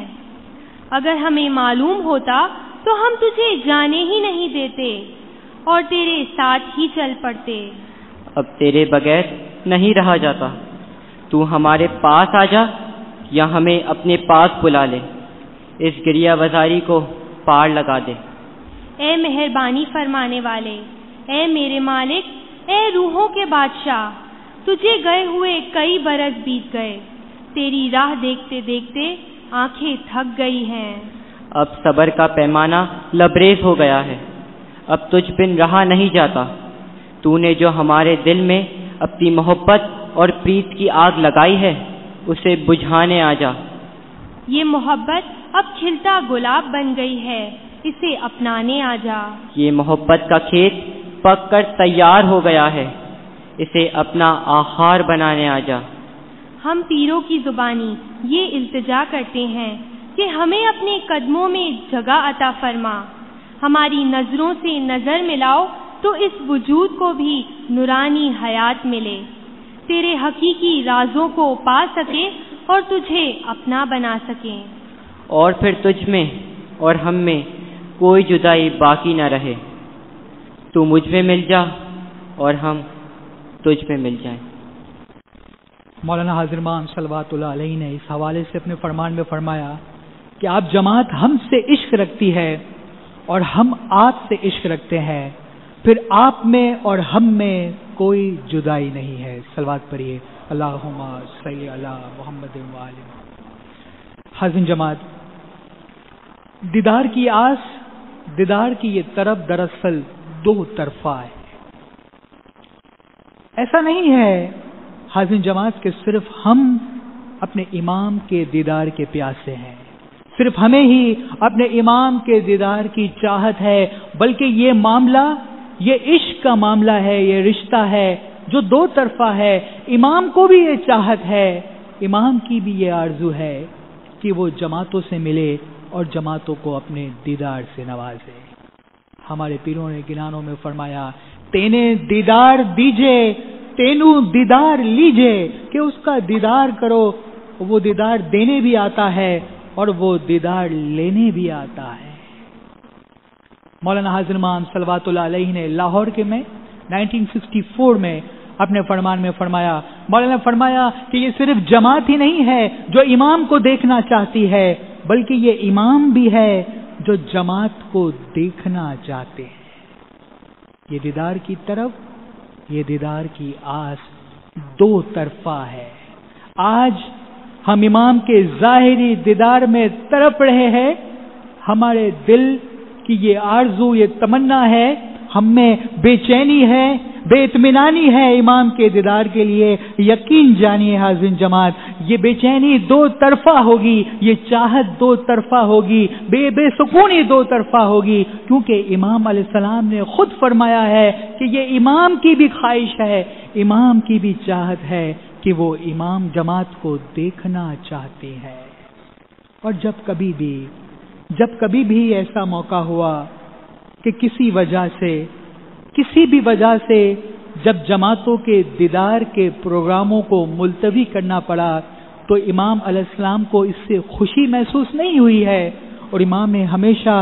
اگر ہمیں معلوم ہوتا تو ہم تجھے جانے ہی نہیں دیتے اور تیرے ساتھ ہی چل پڑتے، اب تیرے بغیر نہیں رہا جاتا، تو ہمارے پاس آ جا یا ہمیں اپنے پاس بلا لے، اس گریہ بازاری کو پار لگا دے، اے مہربانی فرمانے والے، اے میرے مالک، اے روحوں کے بادشاہ، تجھے گئے ہوئے کئی برس بیت گئے، تیری راہ دیکھتے دیکھتے آنکھیں تھک گئی ہیں، اب صبر کا پیمانہ لبریز ہو گیا ہے، اب تجھ بن رہا نہیں جاتا، تو نے جو ہمارے دل میں اپنی محبت اور پریت کی آگ لگائی ہے اسے بجھانے آ جا، یہ محبت اب کھلتا گلاب بن گئی ہے، اسے اپنانے آ جا، یہ محبت کا کھیت پک کر تیار ہو گیا ہے، اسے اپنا آہار بنانے آ جا، ہم پیروں کی زبانی یہ التجا کرتے ہیں کہ ہمیں اپنے قدموں میں جگہ عطا فرما، ہماری نظروں سے نظر ملاؤ تو اس وجود کو بھی نورانی حیات ملے، تیرے حقیقی رازوں کو پا سکیں اور تجھے اپنا بنا سکیں، اور پھر تجھ میں اور ہم میں کوئی جدائی باقی نہ رہے، تو مجھ میں مل جا اور ہم تجھ میں مل جائیں۔ مولانا حاضر امام صلوات اللہ علیہ نے اس حوالے سے اپنے فرمان میں فرمایا کہ آپ جماعت ہم سے عشق رکھتی ہے اور ہم آپ سے عشق رکھتے ہیں، پھر آپ میں اور ہم میں کوئی جدائی نہیں ہے، صلوات پڑھیے، اللہم صلی علی محمد و آلہ۔ حاضرین جماعت، دیدار کی آس، دیدار کی یہ طرف دراصل دو طرفہ ہے، ایسا نہیں ہے حاضرین جماعت کہ صرف ہم اپنے امام کے دیدار کے پیاسے ہیں، صرف ہمیں ہی اپنے امام کے دیدار کی چاہت ہے، بلکہ یہ معاملہ، یہ عشق کا معاملہ ہے، یہ رشتہ ہے جو دو طرفہ ہے، امام کو بھی یہ چاہت ہے، امام کی بھی یہ آرزو ہے کہ وہ جماعتوں سے ملے اور جماعتوں کو اپنے دیدار سے نوازے۔ ہمارے پیروں نے گنانوں میں فرمایا، تینے دیدار دیجے تینو دیدار لیجے، کہ اس کا دیدار کرو، وہ دیدار دینے بھی آتا ہے اور وہ دیدار لینے بھی آتا ہے۔ مولانا حاضر امام صلوات اللہ علیہ نے لاہور کے میں 1964 میں اپنے فرمان میں فرمایا، مولانا نے فرمایا کہ یہ صرف جماعت ہی نہیں ہے جو امام کو دیکھنا چاہتی ہے، بلکہ یہ امام بھی ہے جو جماعت کو دیکھنا چاہتے ہیں۔ یہ دیدار کی طرف، یہ دیدار کی آس دو طرفہ ہے۔ آج ہم امام کے ظاہری دیدار میں تڑپ رہے ہیں، ہمارے دل کی یہ آرزو، یہ تمنا ہے، ہم میں بے چینی ہے، بے اطمینانی ہے امام کے دیدار کے لیے۔ یقین جانیے حاضرین جماعت، یہ بے چینی دو طرفہ ہوگی، یہ چاہت دو طرفہ ہوگی، بے سکونی دو طرفہ ہوگی، کیونکہ امام علیہ السلام نے خود فرمایا ہے کہ یہ امام کی بھی خواہش ہے، امام کی بھی چاہت ہے کہ وہ امام جماعت کو دیکھنا چاہتے ہیں۔ اور جب کبھی بھی ایسا موقع ہوا کہ کسی بھی وجہ سے جب جماعتوں کے دیدار کے پروگراموں کو ملتوی کرنا پڑا تو امام علیہ السلام کو اس سے خوشی محسوس نہیں ہوئی ہے، اور امام نے ہمیشہ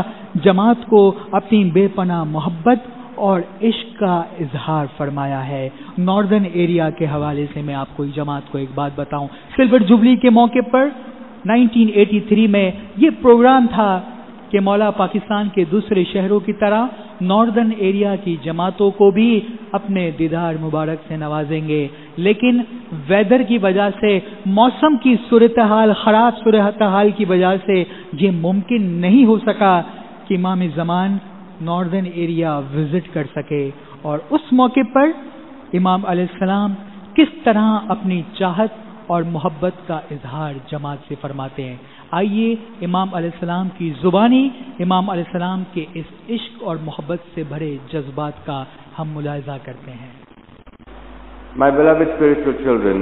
جماعت کو اپنی بے پناہ محبت اور عشق کا اظہار فرمایا ہے۔ ناردرن ایریا کے حوالے سے میں آپ کو جماعت کو ایک بات بتاؤں، سلور جوبلی کے موقع پر 1983 میں یہ پروگرام تھا کہ مولا پاکستان کے دوسرے شہروں کی طرح ناردرن ایریا کی جماعتوں کو بھی اپنے دیدار مبارک سے نوازیں گے، لیکن ویدر کی وجہ سے، موسم کی صورتحال، خراب صورتحال کی وجہ سے یہ ممکن نہیں ہو سکا کہ امام زمان ناردرن ایریا وزٹ کر سکے، اور اس موقع پر امام علیہ السلام کس طرح اپنی چاہت اور محبت کا اظہار جماعت سے فرماتے ہیں۔ آئیے امام علیہ السلام کی زبانی امام علیہ السلام کے اس عشق اور محبت سے بھرے جذبات کا ہم ملاحظہ کرتے ہیں۔ My beloved spiritual children,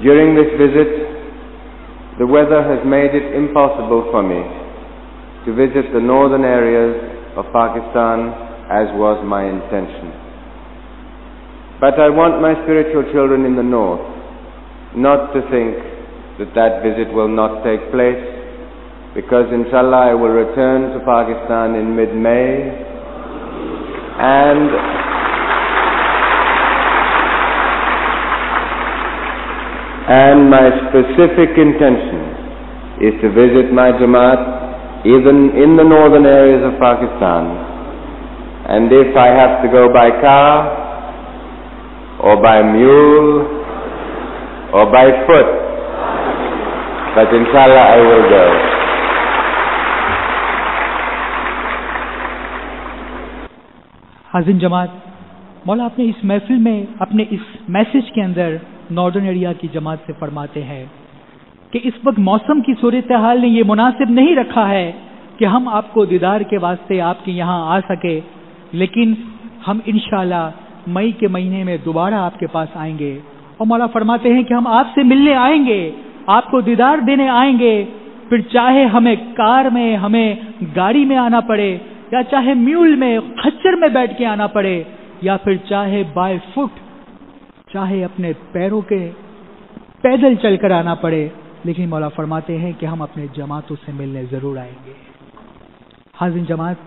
during this visit, the weather has made it impossible for me to visit the northern areas of Pakistan as was my intention. But I want my spiritual children in the north not to think that visit will not take place, because inshallah I will return to Pakistan in mid-May, and my specific intention is to visit my Jamaat even in the northern areas of Pakistan, and if I have to go by car or by mule or by foot, but inshallah I will go. حاضرین جماعت، مولا اپنے اس محفل میں اپنے اس message کے اندر northern area کی جماعت سے فرماتے ہیں کہ اس وقت موسم کی صورتحال نے یہ مناسب نہیں رکھا ہے کہ ہم آپ کو دیدار کے واسطے آپ کے یہاں آ سکے، لیکن ہم انشاءاللہ مئی کے مہینے میں دوبارہ آپ کے پاس آئیں گے، اور مولا فرماتے ہیں کہ ہم آپ سے ملنے آئیں گے، آپ کو دیدار دینے آئیں گے، پھر چاہے ہمیں کار میں، ہمیں گاڑی میں آنا پڑے، یا چاہے میول میں، خچر میں بیٹھ کے آنا پڑے، یا پھر چاہے بائی فٹ، چاہے اپنے پیروں کے پیدل چل کر آنا پڑے، لیکن مولا فرماتے ہیں کہ ہم اپنے جماعتوں سے ملنے ضرور آئیں گے۔ حاضرین جماعت،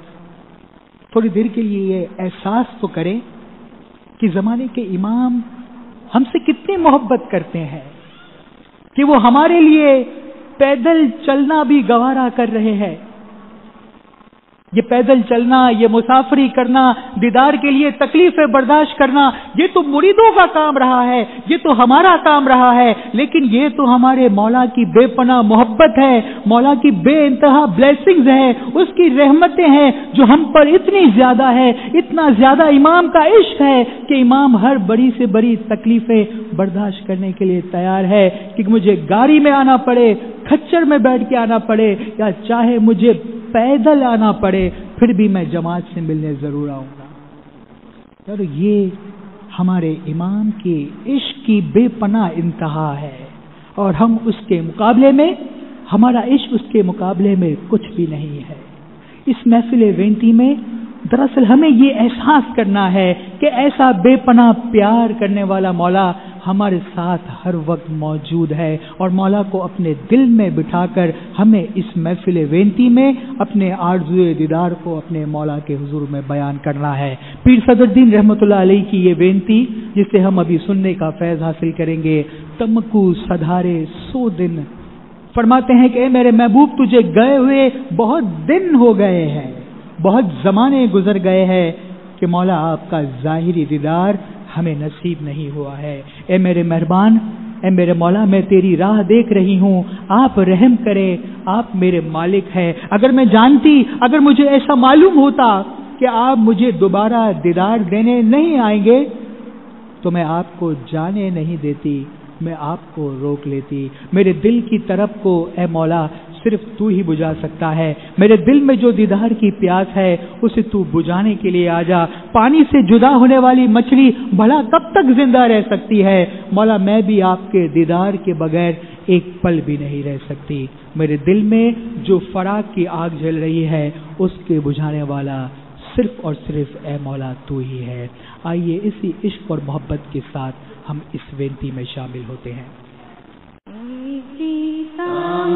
تھوڑی دیر کے لیے یہ احساس تو کریں کہ زمانے کے امام ہم سے کتنی محبت کرتے ہیں کہ وہ ہمارے لیے پیدل چلنا بھی گوارا کر رہے ہیں۔ یہ پیدل چلنا، یہ مسافری کرنا، دیدار کے لیے تکلیفیں برداشت کرنا، یہ تو مریدوں کا کام رہا ہے، یہ تو ہمارا کام رہا ہے، لیکن یہ تو ہمارے مولا کی بے پناہ محبت ہے، مولا کی بے انتہا بلیسنگز ہے، اس کی رحمتیں ہیں جو ہم پر اتنی زیادہ ہے، اتنا زیادہ امام کا عشق ہے کہ امام ہر بڑی سے بڑی تکلیفیں برداشت کرنے کے لیے تیار ہے کہ مجھے گاڑی میں آنا پڑے، کھچر میں بیٹھ کے آنا پڑے، یا چاہے مجھے پیدل آنا پڑے، پھر بھی میں جماعت سے ملنے ضرور آؤں گا۔ یار یہ ہمارے امام کے عشق کی بے پناہ انتہا ہے، اور ہم اس کے مقابلے میں، ہمارا عشق اس کے مقابلے میں کچھ بھی نہیں ہے۔ اس محفل وینتی میں دراصل ہمیں یہ احساس کرنا ہے کہ ایسا بے پناہ پیار کرنے والا مولا ہمارے ساتھ ہر وقت موجود ہے، اور مولا کو اپنے دل میں بٹھا کر ہمیں اس محفل وینتی میں اپنے آرزوئے دیدار کو اپنے مولا کے حضور میں بیان کرنا ہے۔ پیر صدر الدین رحمۃ اللہ علیہ کی یہ وینتی، جسے ہم ابھی سننے کا فیض حاصل کریں گے، تمکو سدھارے 100 دن، فرماتے ہیں کہ اے میرے محبوب، تجھے گئے ہوئے بہت دن ہو گئے ہیں، بہت زمانے گزر گئے ہیں کہ مولا آپ کا ظاہری دیدار ہمیں نصیب نہیں ہوا ہے۔ اے میرے مہربان، اے میرے مولا، میں تیری راہ دیکھ رہی ہوں، آپ رحم کرے، آپ میرے مالک ہے۔ اگر میں جانتی، اگر مجھے ایسا معلوم ہوتا کہ آپ مجھے دوبارہ دیدار دینے نہیں آئیں گے تو میں آپ کو جانے نہیں دیتی، میں آپ کو روک لیتی۔ میرے دل کی طرف کو اے مولا صرف تو ہی بجھا سکتا ہے، میرے دل میں جو دیدار کی پیاس ہے اسے تو بجھانے کے لیے آ جا۔ پانی سے جدا ہونے والی مچھلی بھلا کب تک زندہ رہ سکتی ہے؟ مولا میں بھی آپ کے دیدار کے بغیر ایک پل بھی نہیں رہ سکتی۔ میرے دل میں جو فراق کی آگ جل رہی ہے اس کے بجھانے والا صرف اور صرف اے مولا تو ہی ہے۔ آئیے اسی عشق اور محبت کے ساتھ ہم اس وینتی میں شامل ہوتے ہیں۔ Amen.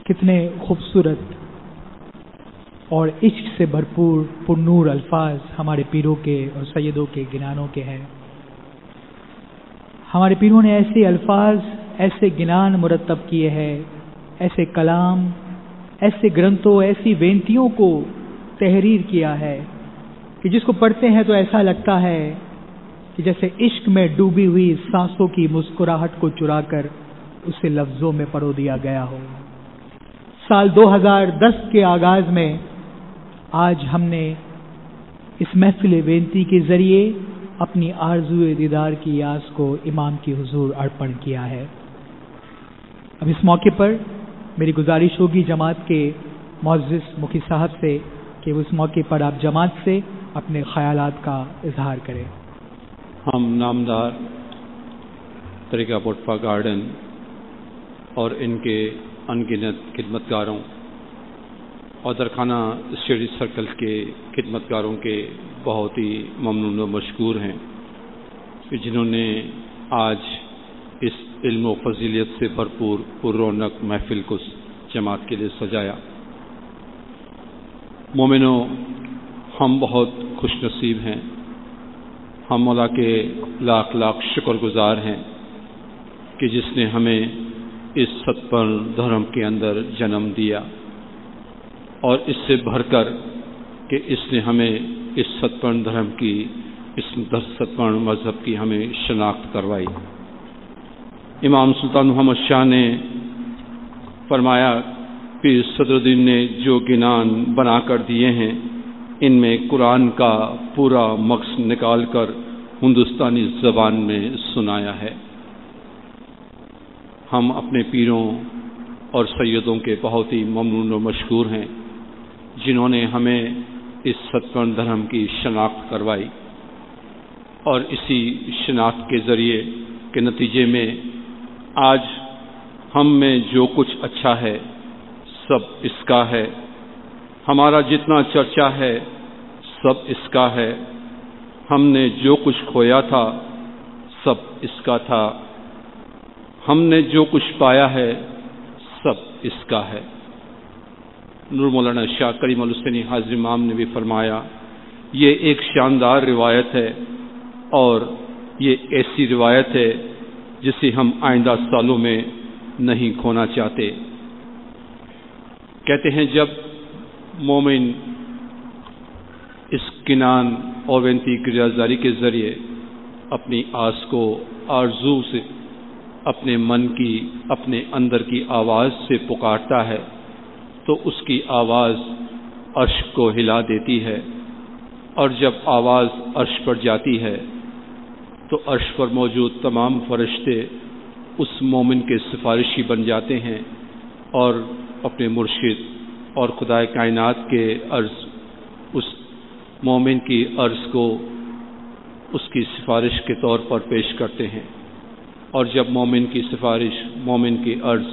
کتنے خوبصورت اور عشق سے بھرپور پرنور الفاظ ہمارے پیروں کے اور سیدوں کے گنانوں کے ہیں. ہمارے پیروں نے ایسے الفاظ، ایسے گنان مرتب کیے ہیں، ایسے کلام، ایسے گرنتھوں، ایسی وینتیوں کو تحریر کیا ہے کہ جس کو پڑھتے ہیں تو ایسا لگتا ہے کہ جیسے عشق میں ڈوبی ہوئی سانسوں کی مسکراہٹ کو چرا کر اسے لفظوں میں پرو دیا گیا ہو. سال 2010 کے آغاز میں آج ہم نے اس محفل وینتی کے ذریعے اپنی آرزوئے دیدار کی یاس کو امام کی حضور ارپن کیا ہے. اب اس موقع پر میری گزارش ہوگی جماعت کے معزز مخی صاحب سے کہ اس موقع پر آپ جماعت سے اپنے خیالات کا اظہار کریں. ہم نامدار طریقہ پورٹفا گارڈن اور ان کے انگنت خدمتگاروں اور درخانہ اسٹڈی سرکل کے خدمتگاروں کے بہت ہی ممنون و مشکور ہیں کہ جنہوں نے آج اس علم و فضیلت سے بھرپور پر رونق محفل کو جماعت کے لیے سجایا۔ مومنوں، ہم بہت خوش نصیب ہیں، ہم مولا کے لاکھ لاکھ شکر گزار ہیں کہ جس نے ہمیں اس ستپن دھرم کے اندر جنم دیا، اور اس سے بڑھ کر کہ اس نے ہمیں اس ستپن دھرم کی، اس ستپن مذہب کی ہمیں شناخت کروائی۔ امام سلطان محمد شاہ نے فرمایا پیر صدر الدین نے جو گنان بنا کر دیے ہیں، ان میں قرآن کا پورا مقصد نکال کر ہندوستانی زبان میں سنایا ہے۔ ہم اپنے پیروں اور سیدوں کے بہت ہی ممنون و مشکور ہیں جنہوں نے ہمیں اس ستپن دھرم کی شناخت کروائی، اور اسی شناخت کے ذریعے کے نتیجے میں آج ہم میں جو کچھ اچھا ہے سب اس کا ہے، ہمارا جتنا چرچا ہے سب اس کا ہے، ہم نے جو کچھ کھویا تھا سب اس کا تھا، ہم نے جو کچھ پایا ہے سب اس کا ہے۔ نور مولانا شاہ کریم الحسینی حاضر امام نے بھی فرمایا یہ ایک شاندار روایت ہے، اور یہ ایسی روایت ہے جسے ہم آئندہ سالوں میں نہیں کھونا چاہتے۔ کہتے ہیں جب مومن اس کنان اور وینتی گریازاری کے ذریعے اپنی آس کو آرزو سے، اپنے من کی، اپنے اندر کی آواز سے پکارتا ہے تو اس کی آواز عرش کو ہلا دیتی ہے، اور جب آواز عرش پر جاتی ہے تو عرش پر موجود تمام فرشتے اس مومن کے سفارشی بن جاتے ہیں، اور اپنے مرشد اور خدائے کائنات کے عرض اس مومن کی عرض کو اس کی سفارش کے طور پر پیش کرتے ہیں، اور جب مومن کی سفارش، مومن کی عرض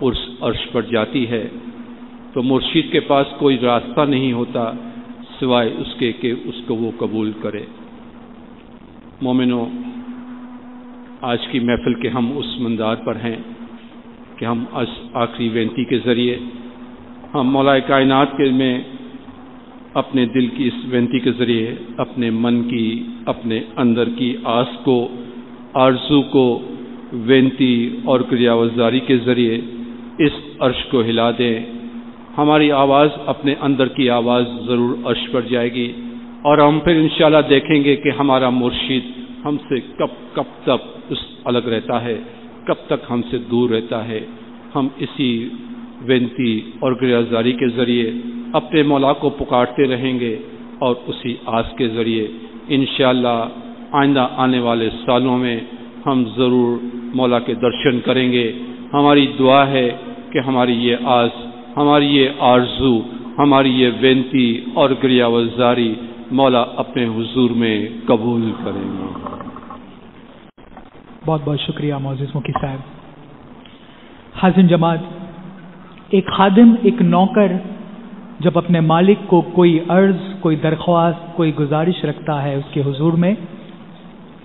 اس عرش پر جاتی ہے تو مرشد کے پاس کوئی راستہ نہیں ہوتا سوائے اس کے کہ اس کو وہ قبول کرے۔ مومنوں، آج کی محفل کے ہم اس مندار پر ہیں کہ ہم اس آخری وینتی کے ذریعے ہم مولا کائنات کے میں اپنے دل کی اس وینتی کے ذریعے اپنے من کی، اپنے اندر کی آس کو، آرزو کو وینتی اور کریاوزاری کے ذریعے اس عرش کو ہلا دیں۔ ہماری آواز، اپنے اندر کی آواز ضرور عرش پر جائے گی، اور ہم پھر انشاءاللہ دیکھیں گے کہ ہمارا مرشد ہم سے کب تک الگ رہتا ہے، کب تک ہم سے دور رہتا ہے۔ ہم اسی وینتی اور گریازاری کے ذریعے اپنے مولا کو پکارتے رہیں گے، اور اسی آس کے ذریعے انشاءاللہ آئندہ آنے والے سالوں میں ہم ضرور مولا کے درشن کریں گے۔ ہماری دعا ہے کہ ہماری یہ آس، ہماری یہ آرزو، ہماری یہ وینتی اور گریاوزاری مولا اپنے حضور میں قبول کریں گے۔ بہت بہت شکریہ معزز مکی صاحب۔ حاضرین جماعت، ایک خادم، ایک نوکر جب اپنے مالک کو کوئی عرض، کوئی درخواست، کوئی گزارش رکھتا ہے اس کے حضور میں،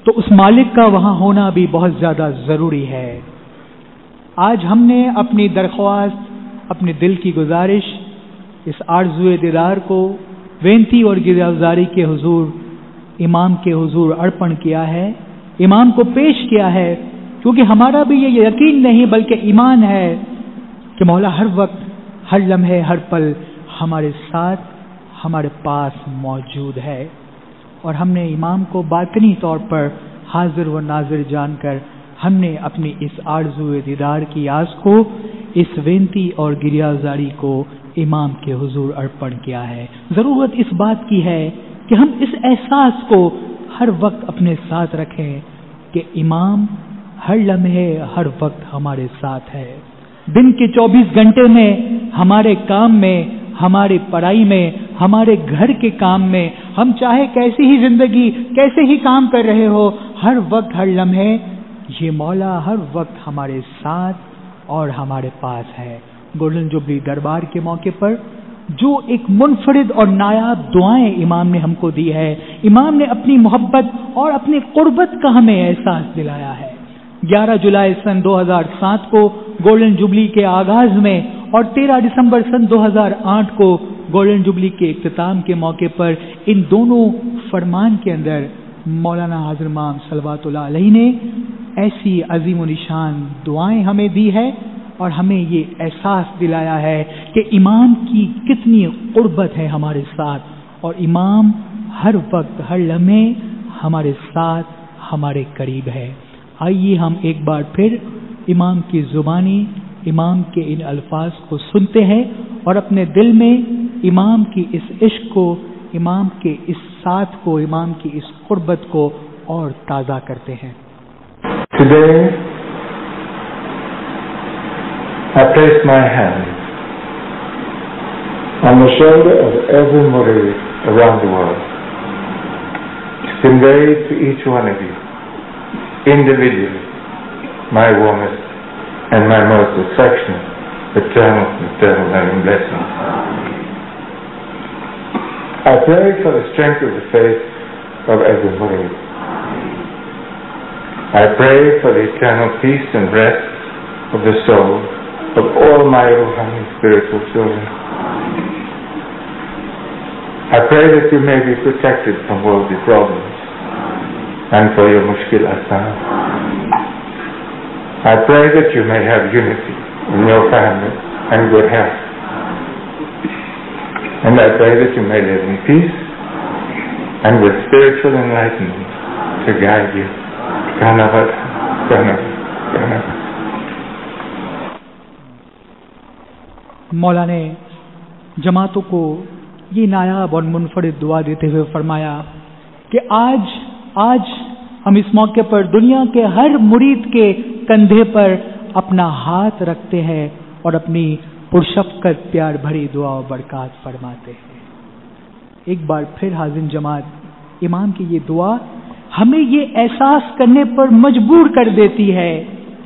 تو اس مالک کا وہاں ہونا بھی بہت زیادہ ضروری ہے۔ آج ہم نے اپنی درخواست، اپنے دل کی گزارش، اس آرزوئے دیدار کو وینتی اور گریازاری کے حضور، امام کے حضور ارپن کیا ہے، امام کو پیش کیا ہے، کیونکہ ہمارا بھی یہ یقین نہیں بلکہ ایمان ہے کہ مولا ہر وقت، ہر لمحے، ہر پل ہمارے ساتھ، ہمارے پاس موجود ہے، اور ہم نے امام کو باطنی طور پر حاضر و ناظر جان کر ہم نے اپنی اس آرزو دیدار کی آس کو، اس وینتی اور گریازاری کو امام کے حضور ارپن کیا ہے۔ ضرورت اس بات کی ہے کہ ہم اس احساس کو ہر وقت اپنے ساتھ رکھیں کہ امام ہر لمحے، ہر وقت ہمارے ساتھ ہے۔ دن کے 24 گھنٹے میں، ہمارے کام میں، ہماری پڑھائی میں، ہمارے گھر کے کام میں، ہم چاہے کیسی ہی زندگی، کیسے ہی کام کر رہے ہو، ہر وقت، ہر لمحے یہ مولا ہر وقت ہمارے ساتھ اور ہمارے پاس ہے۔ گولڈن جوبلی دربار کے موقع پر جو ایک منفرد اور نایاب دعائیں امام نے ہم کو دی ہے، امام نے اپنی محبت اور اپنی قربت کا ہمیں احساس دلایا ہے۔ 11 جولائی سن 2007 کو گولڈن جوبلی کے آغاز میں اور 13 دسمبر سن 2008 کو گولڈن جوبلی کے اختتام کے موقع پر ان دونوں فرمان کے اندر مولانا حضرت امام صلوات اللہ علیہ نے ایسی عظیم و نشان دعائیں ہمیں دی ہے اور ہمیں یہ احساس دلایا ہے کہ امام کی کتنی قربت ہے ہمارے ساتھ، اور امام ہر وقت ہر لمحے ہمارے ساتھ ہمارے قریب ہے۔ آئیے ہم ایک بار پھر امام کی زبانی امام کے ان الفاظ کو سنتے ہیں اور اپنے دل میں امام کی اس عشق کو، امام کے اس ساتھ کو، امام کی اس قربت کو اور تازہ کرتے ہیں۔ Today, I place my hand on the shoulder of every murid around the world to convey to each one of you individually my warmest and my most affectionate eternal loving blessings. I pray for the strength of the faith of every murid. I pray for the eternal peace and rest of the soul of all my Ruhani spiritual children. I pray that you may be protected from worldly problems and for your mushkil asan. I pray that you may have unity in your family and good health. And I pray that you may live in peace and with spiritual enlightenment to guide you. Dhanyavad, dhanyavad, dhanyavad. مولا نے جماعتوں کو یہ نایاب اور منفرد دعا دیتے ہوئے فرمایا کہ آج ہم اس موقع پر دنیا کے ہر مرید کے کندھے پر اپنا ہاتھ رکھتے ہیں اور اپنی پرشفقت پیار بھری دعا و برکات فرماتے ہیں۔ ایک بار پھر حاضر جماعت، امام کی یہ دعا ہمیں یہ احساس کرنے پر مجبور کر دیتی ہے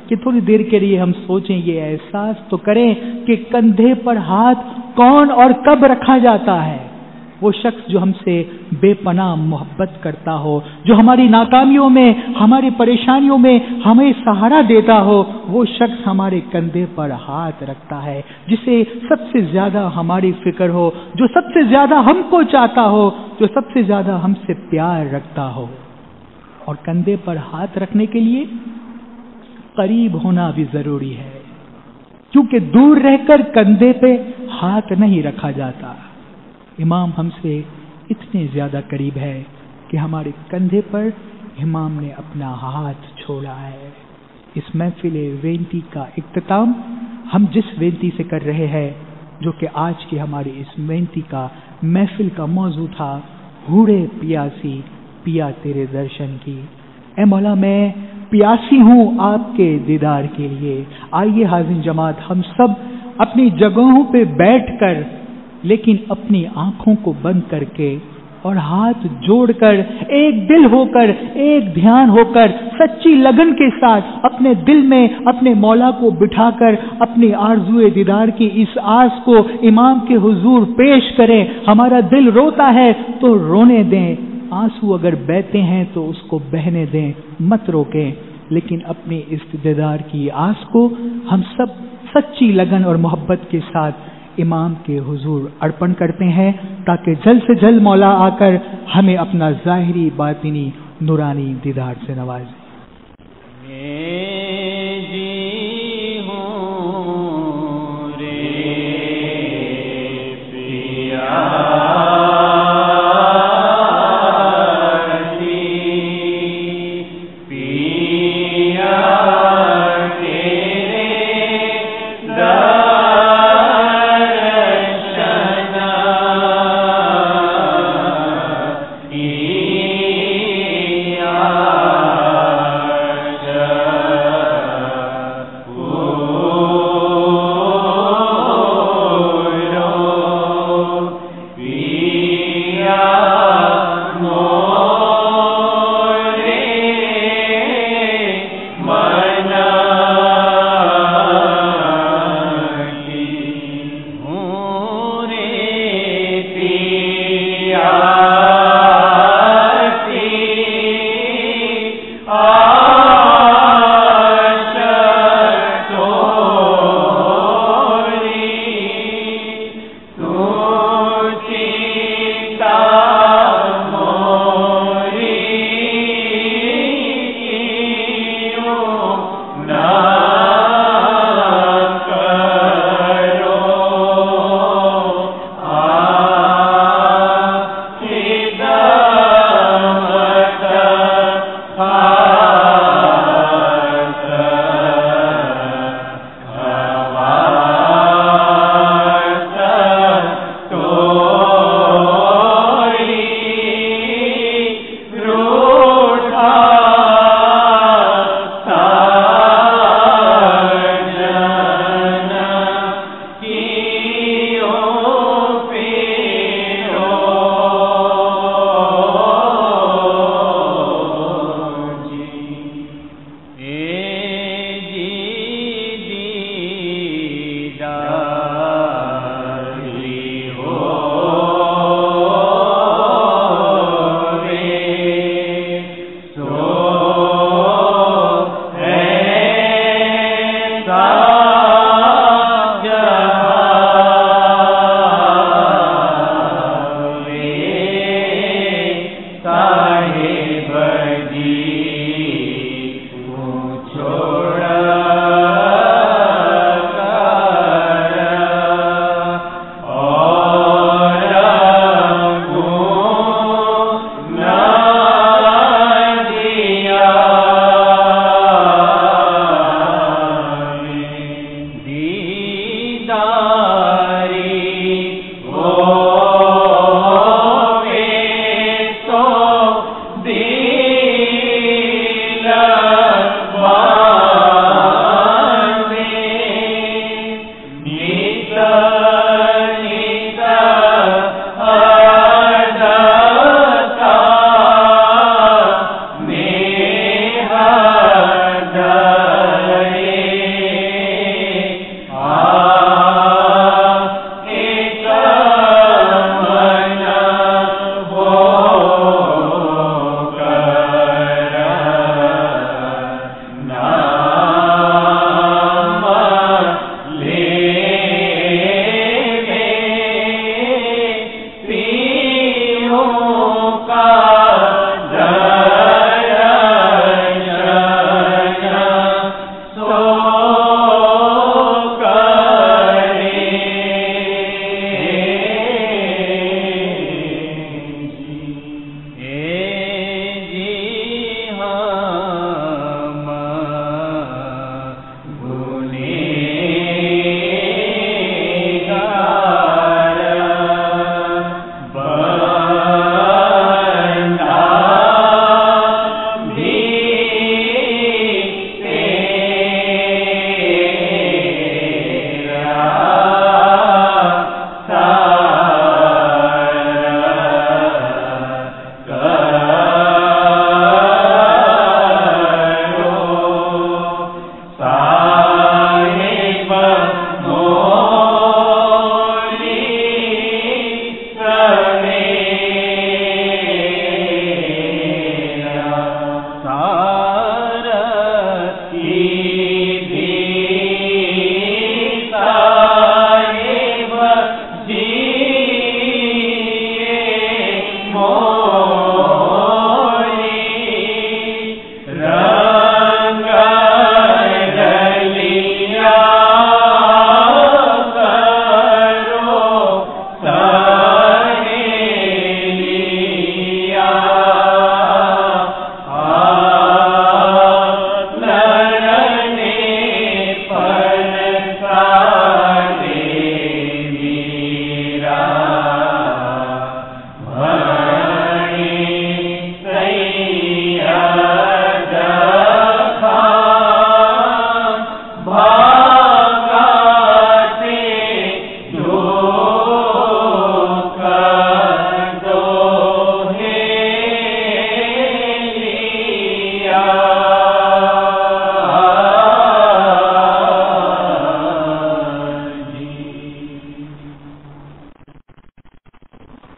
کہ تھوڑی دیر کے لیے ہم سوچیں، یہ احساس تو کریں کہ کندھے پر ہاتھ کون اور کب رکھا جاتا ہے۔ وہ شخص جو ہم سے بے پناہ محبت کرتا ہو، جو ہماری ناکامیوں میں، ہماری پریشانیوں میں ہمیں سہارا دیتا ہو، وہ شخص ہمارے کندھے پر ہاتھ رکھتا ہے، جسے سب سے زیادہ ہماری فکر ہو، جو سب سے زیادہ ہم کو چاہتا ہو، جو سب سے زیادہ ہم سے پیار رکھتا ہو۔ اور کندھے پر ہاتھ رکھنے کے لیے قریب ہونا بھی ضروری ہے، کیونکہ دور رہ کر کندھے پہ ہاتھ نہیں رکھا جاتا۔ امام ہم سے اتنے زیادہ قریب ہے کہ ہمارے کندھے پر امام نے اپنا ہاتھ چھوڑا ہے۔ اس محفل وینتی کا اختتام ہم جس وینتی سے کر رہے ہیں، جو کہ آج کی ہماری اس وینتی کا محفل کا موضوع تھا، ہوڑے پیاسی پیا تیرے درشن کی۔ اے مولا، میں پیاسی ہوں آپ کے دیدار کے لیے۔ آئیے حاضر جماعت، ہم سب اپنی جگہوں پہ بیٹھ کر، لیکن اپنی آنکھوں کو بند کر کے اور ہاتھ جوڑ کر، ایک دل ہو کر، ایک دھیان ہو کر، سچی لگن کے ساتھ اپنے دل میں اپنے مولا کو بٹھا کر اپنی آرزوئے دیدار کی اس آس کو امام کے حضور پیش کریں۔ ہمارا دل روتا ہے تو رونے دیں، آنسو اگر بہتے ہیں تو اس کو بہنے دیں، مت روکیں، لیکن اپنی اس دیدار کی آس کو ہم سب سچی لگن اور محبت کے ساتھ امام کے حضور ارپن کرتے ہیں، تاکہ جلد سے جلد مولا آ کر ہمیں اپنا ظاہری باطنی نورانی دیدار سے نوازے۔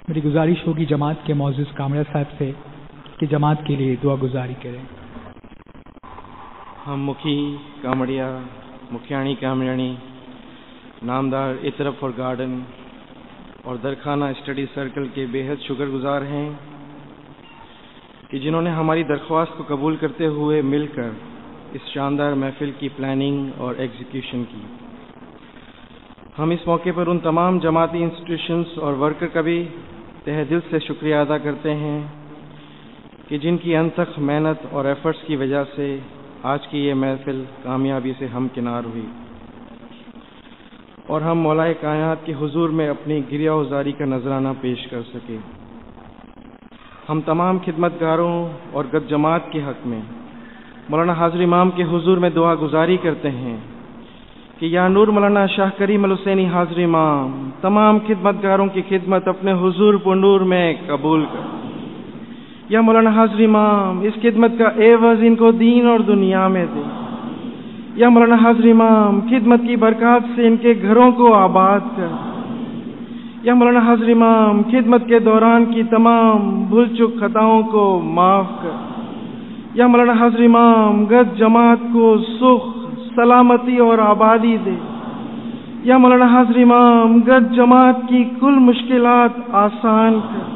میری گزارش ہوگی جماعت کے معزز کامرہ صاحب سے کہ جماعت کے لیے دعا گزاری کریں. ہم مکھی کامڑیا مکھیانی کامرانی نامدار اطرف اور گارڈن اور درخانہ اسٹڈی سرکل کے بے حد شکر گزار ہیں کہ جنہوں نے ہماری درخواست کو قبول کرتے ہوئے مل کر اس شاندار محفل کی پلاننگ اور ایگزیکیوشن کی. ہم اس موقع پر ان تمام جماعتی انسٹیٹیوشنز اور ورکر کا بھی تہ دل سے شکریہ ادا کرتے ہیں کہ جن کی انتھک محنت اور ایفرٹس کی وجہ سے آج کی یہ محفل کامیابی سے ہمکنار ہوئی اور ہم مولائے کائنات کے حضور میں اپنی گریہ وزاری کا نذرانہ پیش کر سکے. ہم تمام خدمتگاروں اور گد جماعت کے حق میں مولانا حاضر امام کے حضور میں دعا گزاری کرتے ہیں کہ یا نور مولانا شاہ کریم الحسینی حاضر امام تمام خدمتگاروں کی خدمت اپنے حضور پنور میں قبول کر. یا مولانا حاضر امام اس خدمت کا عوض ان کو دین اور دنیا میں دے. یا مولانا حاضر امام خدمت کی برکات سے ان کے گھروں کو آباد کر. یا مولانا حاضر امام خدمت کے دوران کی تمام بھول چک خطاؤں کو معاف کر. یا مولانا حاضر امام گد جماعت کو سکھ سلامتی اور آبادی دے. یا مولانا حاضر امام گد جماعت کی کل مشکلات آسان کر.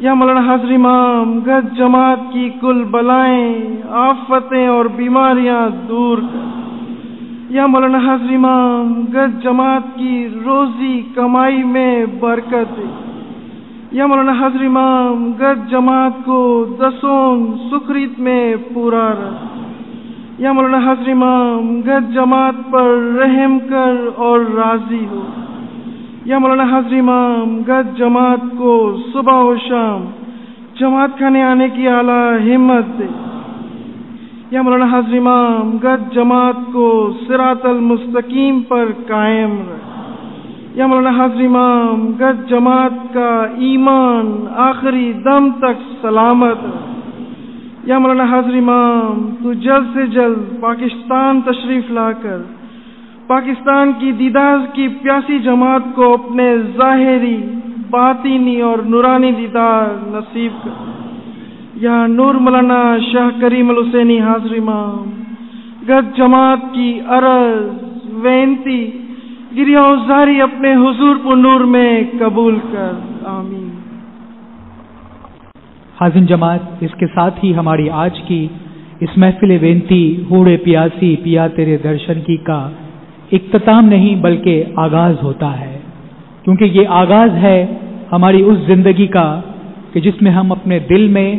یا مولانا حاضر امام گد جماعت کی کل بلائیں آفتیں اور بیماریاں دور کر. یا مولانا حاضر امام گد جماعت کی روزی کمائی میں برکت دے. یا مولانا حاضر امام گد جماعت کو دسون سکھریت میں پورا رکھ. یا مولانا حاضر امام گد جماعت پر رحم کر اور راضی ہو. یا مولانا حاضر امام گد جماعت کو صبح و شام جماعت کھانے آنے کی اعلیٰ ہمت دے. یا مولانا حاضر امام گد جماعت کو صراط المستقیم پر قائم رکھ. یا مولانا حاضر امام گد جماعت کا ایمان آخری دم تک سلامت رکھ. یا مولانا حاضر امام تو جلد سے جلد پاکستان تشریف لا کر پاکستان کی دیدار کی پیاسی جماعت کو اپنے ظاہری باطینی اور نورانی دیدار نصیب کر. یا نور مولانا شاہ کریم الحسینی حاضر امام گد جماعت کی عرض وینتی گریہ وزاری اپنے حضور پر نور میں قبول کر. آمین. حاضر جماعت اس کے ساتھ ہی ہماری آج کی اس محفل وینتی ہوڑے پیاسی پیا تیرے درشن کی کا اختتام نہیں بلکہ آغاز ہوتا ہے، کیونکہ یہ آغاز ہے ہماری اس زندگی کا کہ جس میں ہم اپنے دل میں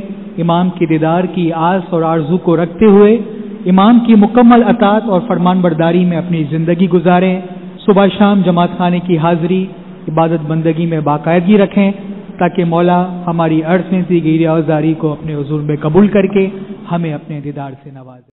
امام کی دیدار کی آس اور آرزو کو رکھتے ہوئے امام کی مکمل اطاعت اور فرمان برداری میں اپنی زندگی گزاریں. صبح شام جماعت خانے کی حاضری عبادت بندگی میں باقاعدگی رکھیں تاکہ مولا ہماری عرصیں سی گریہ وزاری کو اپنے حضور میں قبول کر کے ہمیں اپنے دیدار سے نوازے.